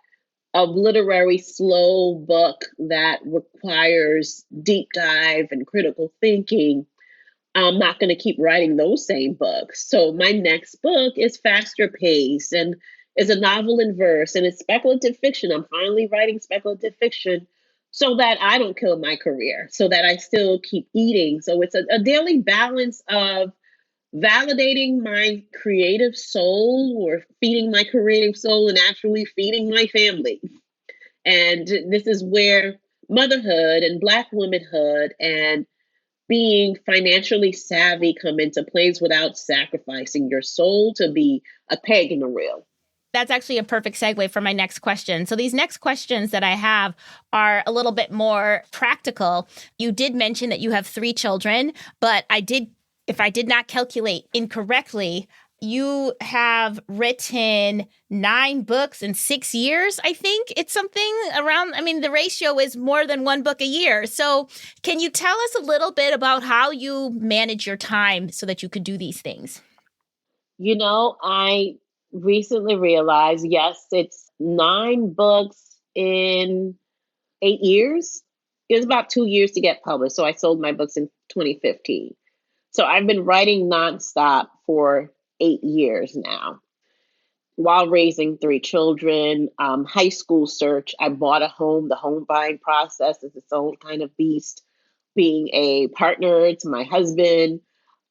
a literary slow book that requires deep dive and critical thinking, I'm not going to keep writing those same books. So my next book is faster pace and is a novel in verse and it's speculative fiction. I'm finally writing speculative fiction so that I don't kill my career, so that I still keep eating. So it's a daily balance of validating my creative soul or feeding my creative soul and actually feeding my family. And this is where motherhood and Black womanhood and being financially savvy come into plays without sacrificing your soul to be a peg in the reel. That's actually a perfect segue for my next question. So these next questions that I have are a little bit more practical. You did mention that you have 3 children, but if I did not calculate incorrectly, you have written 9 books in 6 years, I think. It's something around, I mean, the ratio is more than 1 book a year. So can you tell us a little bit about how you manage your time so that you could do these things? You know, I recently realized, yes, it's 9 books in 8 years. It was about 2 years to get published. So I sold my books in 2015. So I've been writing nonstop for 8 years now while raising 3 children. High school search, I bought a home. The home buying process is its own kind of beast. Being a partner to my husband,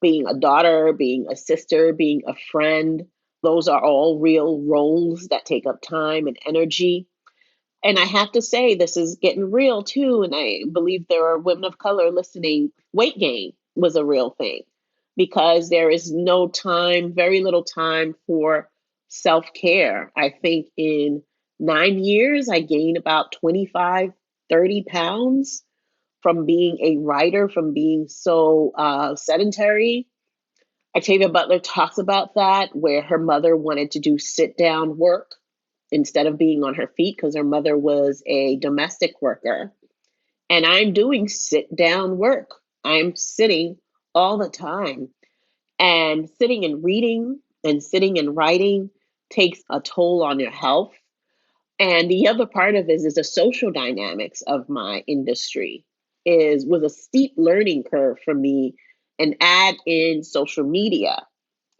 being a daughter, being a sister, being a friend. Those are all real roles that take up time and energy. And I have to say, this is getting real too. And I believe there are women of color listening. Weight gain was a real thing because there is no time, very little time for self care. I think in 9 years, I gained about 25, 30 pounds from being a writer, from being so sedentary. Octavia Butler talks about that, where her mother wanted to do sit down work instead of being on her feet because her mother was a domestic worker. And I'm doing sit down work. I'm sitting all the time. And sitting and reading and sitting and writing takes a toll on your health. And the other part of it is the social dynamics of my industry was a steep learning curve for me. And add in social media,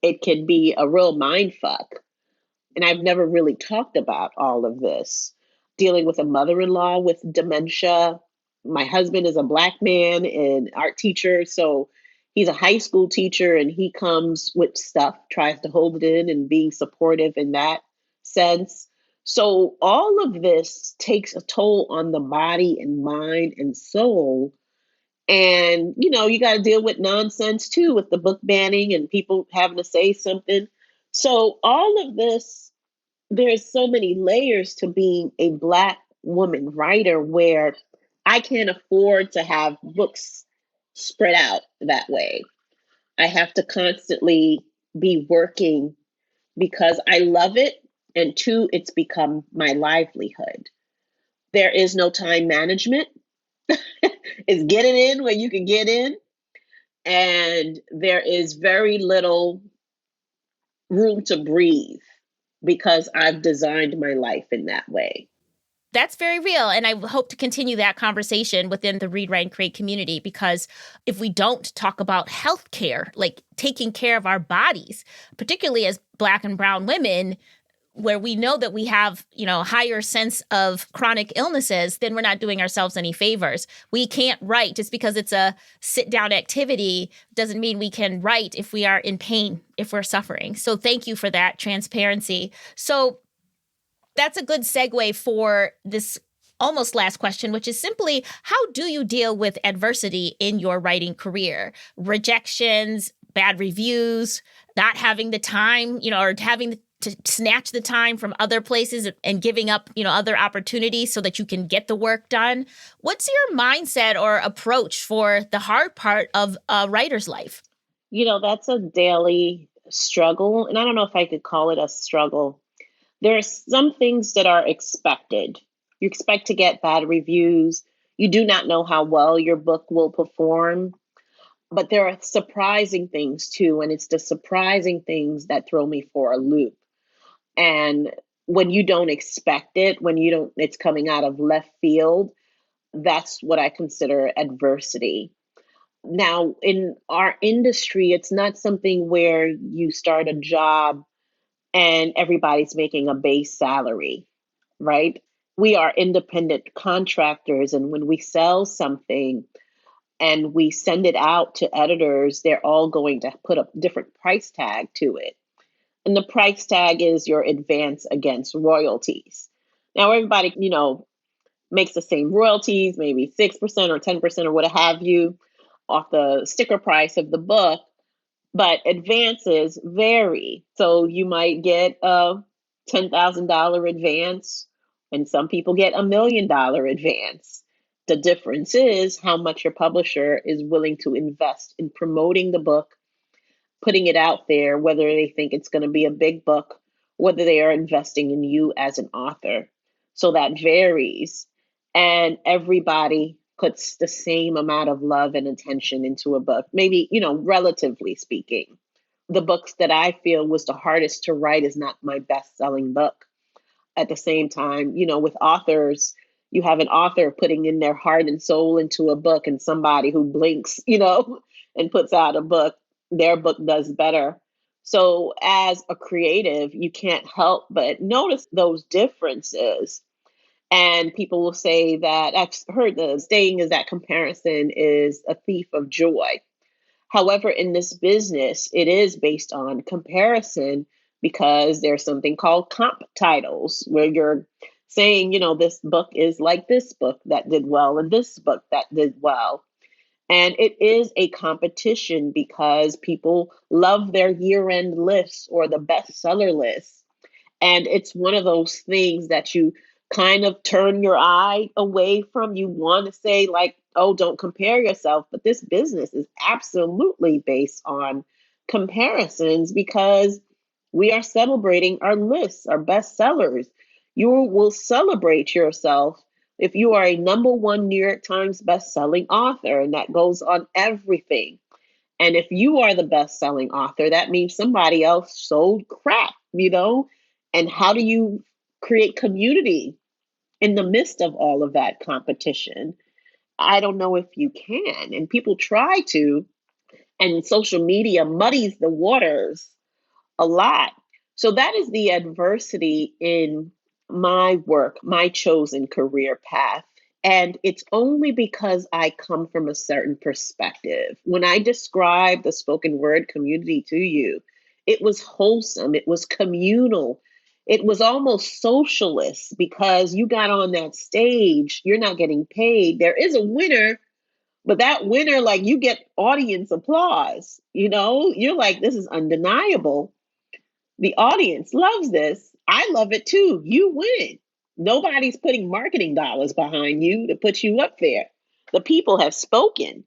it can be a real mind fuck. And I've never really talked about all of this. Dealing with a mother-in-law with dementia. My husband is a Black man and art teacher, so he's a high school teacher and he comes with stuff, tries to hold it in and being supportive in that sense. So all of this takes a toll on the body and mind and soul. And, you know, you got to deal with nonsense too, with the book banning and people having to say something. So all of this, there's so many layers to being a Black woman writer where I can't afford to have books spread out that way. I have to constantly be working because I love it. And 2, it's become my livelihood. There is no time management. It's getting in where you can get in. And there is very little room to breathe because I've designed my life in that way. That's very real. And I hope to continue that conversation within the Read, Write, and Create community, because if we don't talk about healthcare, like taking care of our bodies, particularly as Black and brown women, where we know that we have, a higher sense of chronic illnesses, then we're not doing ourselves any favors. We can't write just because it's a sit down activity doesn't mean we can write if we are in pain, if we're suffering. So thank you for that transparency. So that's a good segue for this almost last question, which is simply, how do you deal with adversity in your writing career? Rejections, bad reviews, not having the time, or having to snatch the time from other places and giving up, other opportunities so that you can get the work done. What's your mindset or approach for the hard part of a writer's life? That's a daily struggle. And I don't know if I could call it a struggle. There are some things that are expected. You expect to get bad reviews. You do not know how well your book will perform. But there are surprising things too. And it's the surprising things that throw me for a loop. And when you don't expect it, it's coming out of left field, that's what I consider adversity. Now, in our industry, it's not something where you start a job and everybody's making a base salary, right? We are independent contractors. And when we sell something and we send it out to editors, they're all going to put a different price tag to it. And the price tag is your advance against royalties. Now, everybody, makes the same royalties, maybe 6% or 10% or what have you, off the sticker price of the book, but advances vary. So you might get a $10,000 advance, and some people get $1 million advance. The difference is how much your publisher is willing to invest in promoting the book, putting it out there, whether they think it's going to be a big book, whether they are investing in you as an author. So that varies. And everybody puts the same amount of love and attention into a book, maybe, relatively speaking. The books that I feel was the hardest to write is not my best-selling book. At the same time, with authors, you have an author putting in their heart and soul into a book, and somebody who blinks, and puts out a book, their book does better. So as a creative, you can't help but notice those differences. And people will say that, I've heard the saying is that comparison is a thief of joy. However, in this business, it is based on comparison because there's something called comp titles where you're saying, this book is like this book that did well and this book that did well. And it is a competition because people love their year-end lists or the bestseller lists. And it's one of those things that you kind of turn your eye away from. You want to say like, oh, don't compare yourself. But this business is absolutely based on comparisons because we are celebrating our lists, our bestsellers. You will celebrate yourself if you are a #1 New York Times bestselling author, and that goes on everything. And if you are the best-selling author, that means somebody else sold crap, And how do you create community in the midst of all of that competition? I don't know if you can. And people try to, and social media muddies the waters a lot. So that is the adversity in my work, my chosen career path. And it's only because I come from a certain perspective. When I describe the spoken word community to you, it was wholesome, it was communal, it was almost socialist because you got on that stage, you're not getting paid. There is a winner, but that winner, like you get audience applause, you're like, this is undeniable. The audience loves this. I love it too. You win. Nobody's putting marketing dollars behind you to put you up there. The people have spoken.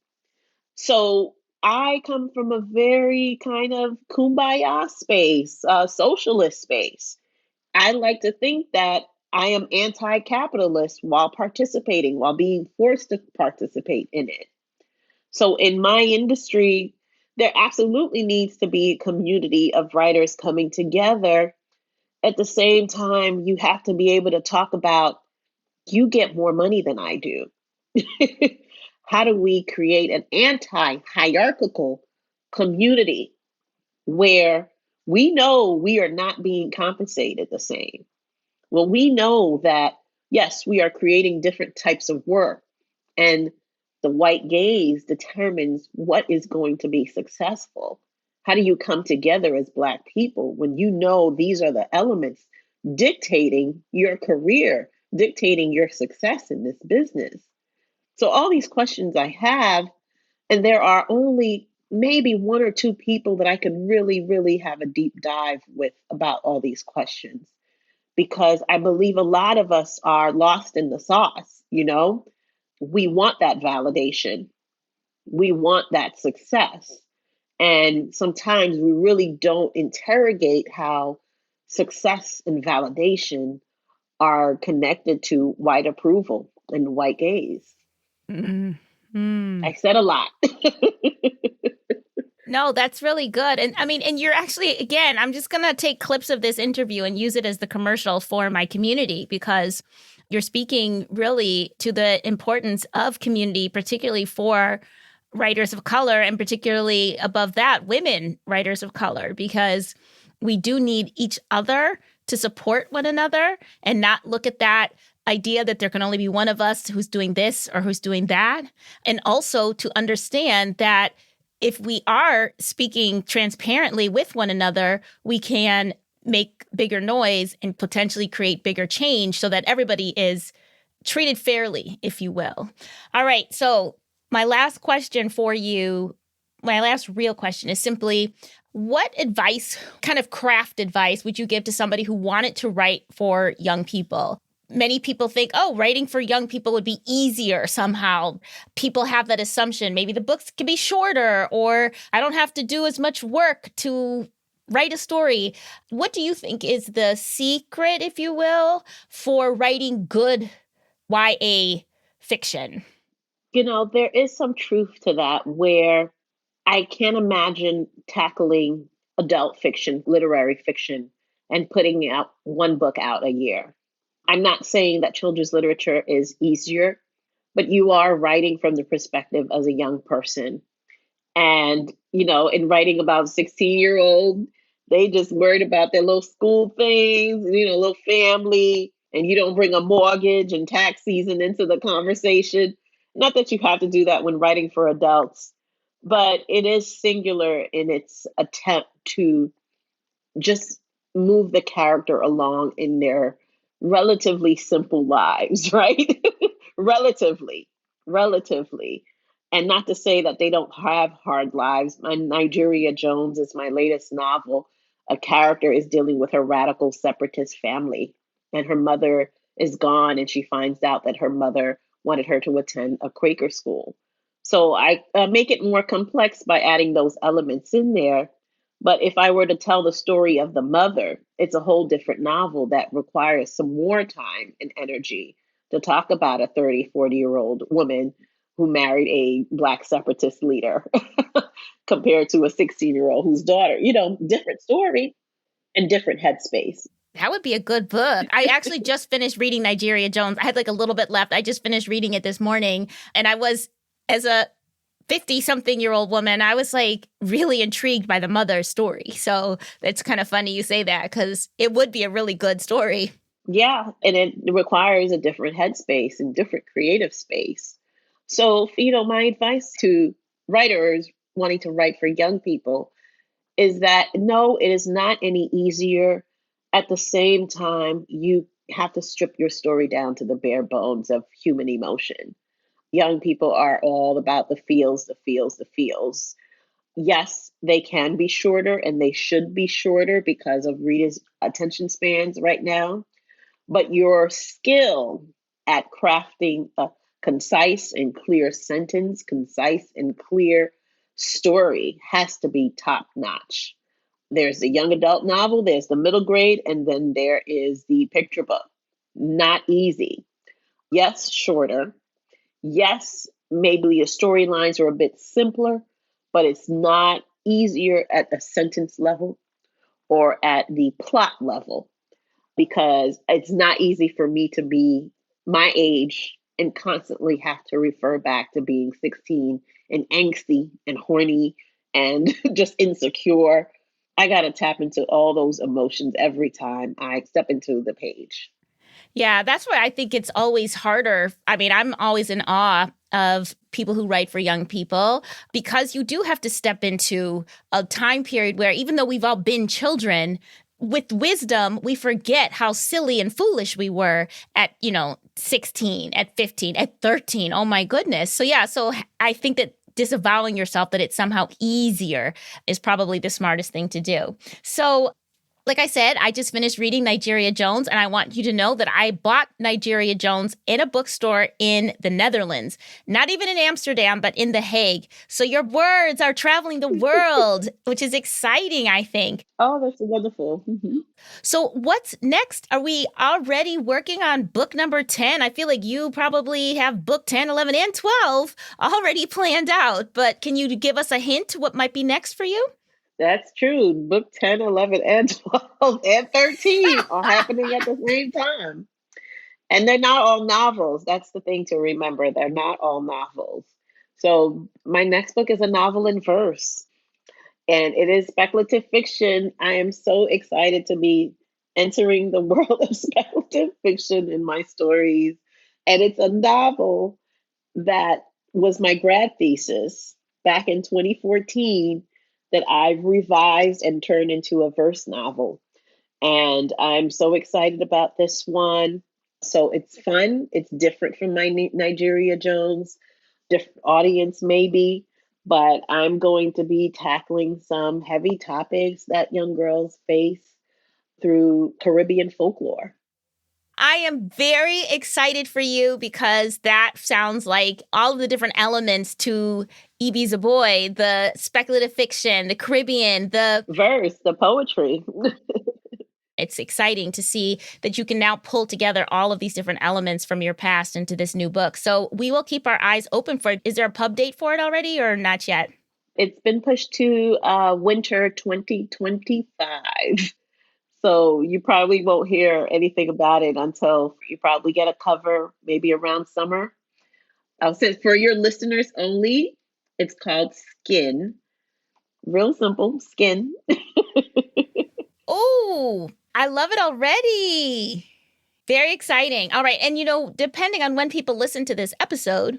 So I come from a very kind of kumbaya space, socialist space. I like to think that I am anti-capitalist while participating, while being forced to participate in it. So in my industry, there absolutely needs to be a community of writers coming together. At the same time, you have to be able to talk about, you get more money than I do. How do we create an anti-hierarchical community where we know we are not being compensated the same? Well, we know that, yes, we are creating different types of work, and the white gaze determines what is going to be successful. How do you come together as Black people when you know these are the elements dictating your career, dictating your success in this business? So all these questions I have, and there are only maybe one or two people that I could really, really have a deep dive with about all these questions. Because I believe a lot of us are lost in the sauce, you know? We want that validation. We want that success. And sometimes we really don't interrogate how success and validation are connected to white approval and white gaze. I said a lot. No, that's really good. And I mean, and you're actually, again, I'm just going to take clips of this interview and use it as the commercial for my community, because you're speaking really to the importance of community, particularly for writers of color, and particularly above that, women writers of color, because we do need each other to support one another and not look at that idea that there can only be one of us who's doing this or who's doing that. And also to understand that if we are speaking transparently with one another, we can make bigger noise and potentially create bigger change so that everybody is treated fairly, if you will. All right. So my last question for you, my last real question is simply, what advice, kind of craft advice, would you give to somebody who wanted to write for young people? Many people think, oh, writing for young people would be easier somehow. People have that assumption. Maybe the books can be shorter, or I don't have to do as much work to write a story. What do you think is the secret, if you will, for writing good YA fiction? You know, there is some truth to that, where I can't imagine tackling adult fiction, literary fiction, and putting out one book out a year. I'm not saying that children's literature is easier, but you are writing from the perspective as a young person. And, you know, in writing about 16-year-old, they just worried about their little school things, you know, little family, and you don't bring a mortgage and tax season into the conversation. Not that you have to do that when writing for adults, but it is singular in its attempt to just move the character along in their relatively simple lives, right? relatively, relatively. And not to say that they don't have hard lives. My Nigeria Jones is my latest novel. A character is dealing with her radical separatist family, and her mother is gone, and she finds out that her mother wanted her to attend a Quaker school. So I make it more complex by adding those elements in there. But if I were to tell the story of the mother, it's a whole different novel that requires some more time and energy to talk about a 30, 40-year-old woman who married a Black separatist leader compared to a 16-year-old whose daughter, you know, different story and different headspace. That would be a good book. I actually just finished reading Nigeria Jones. I had like a little bit left. I just finished reading it this morning. And I was, as a 50-something-year-old woman, I was like really intrigued by the mother's story. So it's kind of funny you say that, because it would be a really good story. Yeah, and it requires a different headspace and different creative space. So, you know, my advice to writers wanting to write for young people is that no, it is not any easier. At the same time, you have to strip your story down to the bare bones of human emotion. Young people are all about the feels, the feels, the feels. Yes, they can be shorter, and they should be shorter because of readers' attention spans right now. But your skill at crafting a concise and clear sentence, concise and clear story has to be top notch. There's the young adult novel, there's the middle grade, and then there is the picture book. Not easy. Yes, shorter. Yes, maybe the storylines are a bit simpler, but it's not easier at the sentence level or at the plot level, because it's not easy for me to be my age and constantly have to refer back to being 16 and angsty and horny and just insecure. I got to tap into all those emotions every time I step into the page. Yeah, that's why I think it's always harder. I mean, I'm always in awe of people who write for young people, because you do have to step into a time period where, even though we've all been children, with wisdom, we forget how silly and foolish we were at, 16, at 15, at 13. Oh my goodness. So yeah, so I think that disavowing yourself that it's somehow easier is probably the smartest thing to do. So, like I said, I just finished reading Nigeria Jones, and I want you to know that I bought Nigeria Jones in a bookstore in the Netherlands, not even in Amsterdam, but in The Hague. So your words are traveling the world, which is exciting, I think. Oh, that's wonderful. Mm-hmm. So what's next? Are we already working on book number 10? I feel like you probably have book 10, 11, and 12 already planned out, but can you give us a hint what might be next for you? That's true. Book 10, 11, and 12 and 13 are happening at the same time. And they're not all novels. That's the thing to remember. They're not all novels. So my next book is a novel in verse, and it is speculative fiction. I am so excited to be entering the world of speculative fiction in my stories. And it's a novel that was my grad thesis back in 2014 that I've revised and turned into a verse novel. And I'm so excited about this one. So it's fun. It's different from my Nigeria Jones, different audience maybe, but I'm going to be tackling some heavy topics that young girls face through Caribbean folklore. I am very excited for you because that sounds like all of the different elements to Ibi Zoboi, the speculative fiction, the Caribbean, the verse, the poetry. It's exciting to see that you can now pull together all of these different elements from your past into this new book. So we will keep our eyes open for it. Is there a pub date for it already or not yet? It's been pushed to winter 2025. So you probably won't hear anything about it until you probably get a cover maybe around summer. I'll say for your listeners only, it's called Skin. Real simple, Skin. Oh, I love it already. Very exciting. All right. And, depending on when people listen to this episode,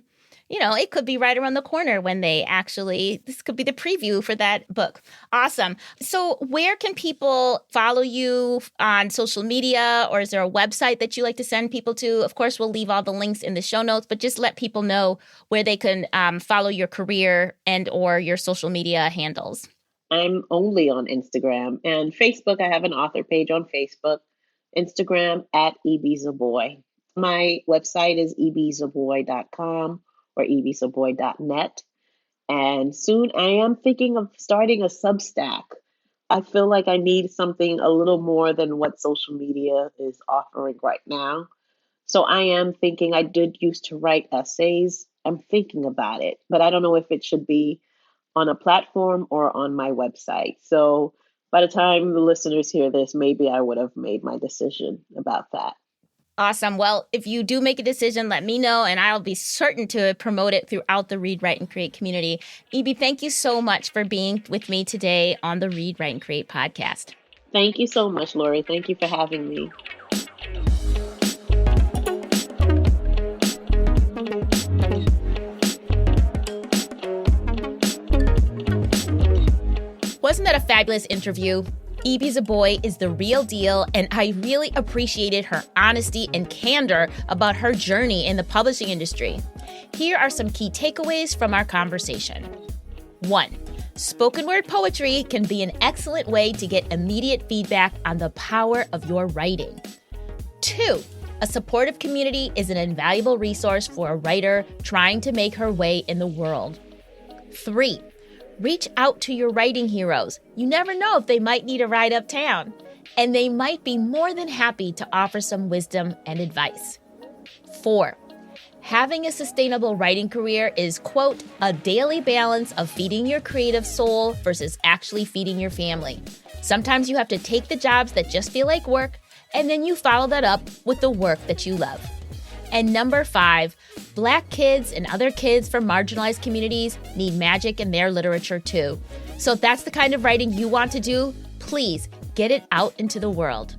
it could be right around the corner when this could be the preview for that book. Awesome. So where can people follow you on social media, or is there a website that you like to send people to? Of course, we'll leave all the links in the show notes, but just let people know where they can follow your career and or your social media handles. I'm only on Instagram and Facebook. I have an author page on Facebook, Instagram at Ibi Zoboi. My website is ibizoboi.com. or ibizoboi.net. And soon I am thinking of starting a Substack. I feel like I need something a little more than what social media is offering right now. So I am thinking, I did used to write essays. I'm thinking about it, but I don't know if it should be on a platform or on my website. So by the time the listeners hear this, maybe I would have made my decision about that. Awesome. Well, if you do make a decision, let me know, and I'll be certain to promote it throughout the Read, Write, and Create community. Ibi, thank you so much for being with me today on the Read, Write, and Create podcast. Thank you so much, Lori. Thank you for having me. Wasn't that a fabulous interview? Ibi Zoboi is the real deal, and I really appreciated her honesty and candor about her journey in the publishing industry. Here are some key takeaways from our conversation. 1. Spoken word poetry can be an excellent way to get immediate feedback on the power of your writing. 2. A supportive community is an invaluable resource for a writer trying to make her way in the world. 3. Reach out to your writing heroes. You never know if they might need a ride uptown, and they might be more than happy to offer some wisdom and advice. 4. Having a sustainable writing career is, quote, a daily balance of feeding your creative soul versus actually feeding your family. Sometimes you have to take the jobs that just feel like work, and then you follow that up with the work that you love. And number 5, Black kids and other kids from marginalized communities need magic in their literature too. So if that's the kind of writing you want to do, please get it out into the world.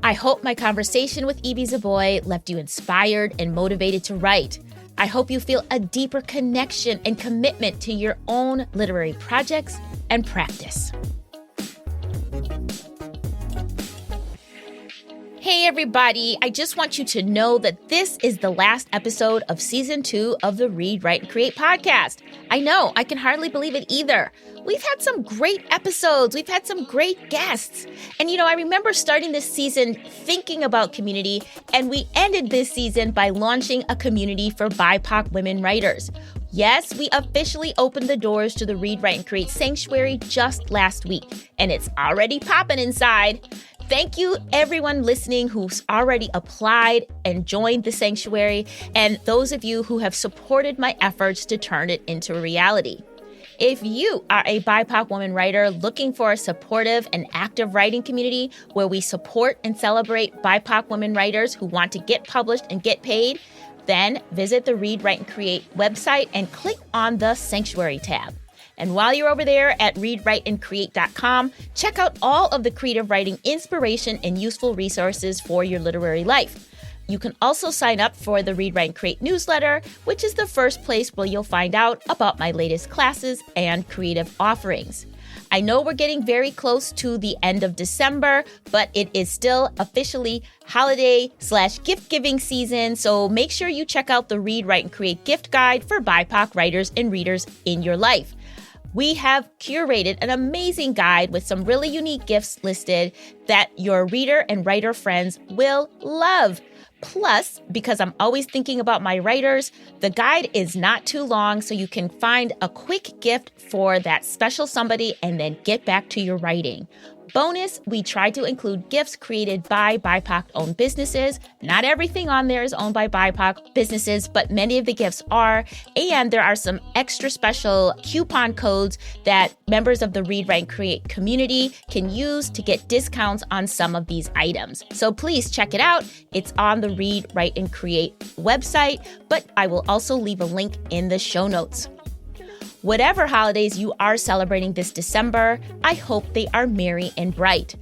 I hope my conversation with Ibi Zoboi left you inspired and motivated to write. I hope you feel a deeper connection and commitment to your own literary projects and practice. Hey, everybody. I just want you to know that this is the last episode of Season 2 of the Read, Write, and Create podcast. I know, I can hardly believe it either. We've had some great episodes. We've had some great guests. And, I remember starting this season thinking about community, and we ended this season by launching a community for BIPOC women writers. Yes, we officially opened the doors to the Read, Write, and Create Sanctuary just last week, and it's already popping inside. Thank you, everyone listening who's already applied and joined the sanctuary, and those of you who have supported my efforts to turn it into a reality. If you are a BIPOC woman writer looking for a supportive and active writing community where we support and celebrate BIPOC women writers who want to get published and get paid, then visit the Read, Write, and Create website and click on the Sanctuary tab. And while you're over there at readwriteandcreate.com, check out all of the creative writing inspiration and useful resources for your literary life. You can also sign up for the Read, Write, and Create newsletter, which is the first place where you'll find out about my latest classes and creative offerings. I know we're getting very close to the end of December, but it is still officially holiday/gift giving season, so make sure you check out the Read, Write, and Create gift guide for BIPOC writers and readers in your life. We have curated an amazing guide with some really unique gifts listed that your reader and writer friends will love. Plus, because I'm always thinking about my writers, the guide is not too long, so you can find a quick gift for that special somebody and then get back to your writing. Bonus, we try to include gifts created by BIPOC-owned businesses. Not everything on there is owned by BIPOC businesses, but many of the gifts are. And there are some extra special coupon codes that members of the Read, Write, and Create community can use to get discounts on some of these items. So please check it out. It's on the Read, Write, and Create website, but I will also leave a link in the show notes. Whatever holidays you are celebrating this December, I hope they are merry and bright.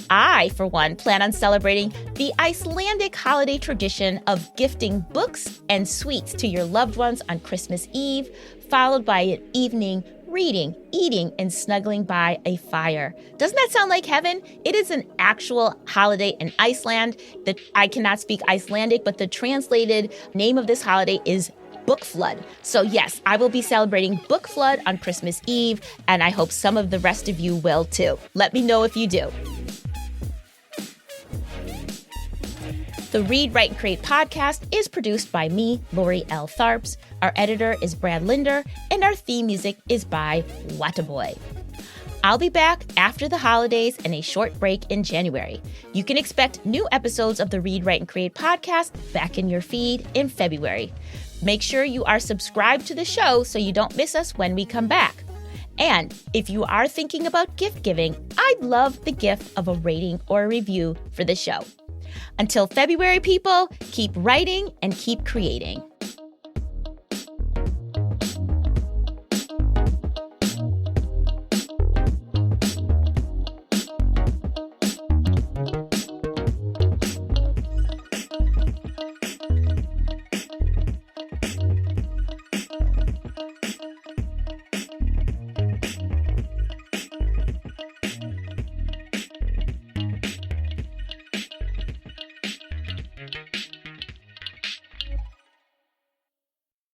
I, for one, plan on celebrating the Icelandic holiday tradition of gifting books and sweets to your loved ones on Christmas Eve, followed by an evening reading, eating, and snuggling by a fire. Doesn't that sound like heaven? It is an actual holiday in Iceland. I cannot speak Icelandic, but the translated name of this holiday is Book Flood. So yes, I will be celebrating Book Flood on Christmas Eve, and I hope some of the rest of you will too. Let me know if you do. The Read, Write, and Create podcast is produced by me, Lori L. Tharps. Our editor is Brad Linder, and our theme music is by Walter Award. I'll be back after the holidays and a short break in January. You can expect new episodes of the Read, Write, and Create podcast back in your feed in February. Make sure you are subscribed to the show so you don't miss us when we come back. And if you are thinking about gift giving, I'd love the gift of a rating or a review for the show. Until February, people, keep writing and keep creating.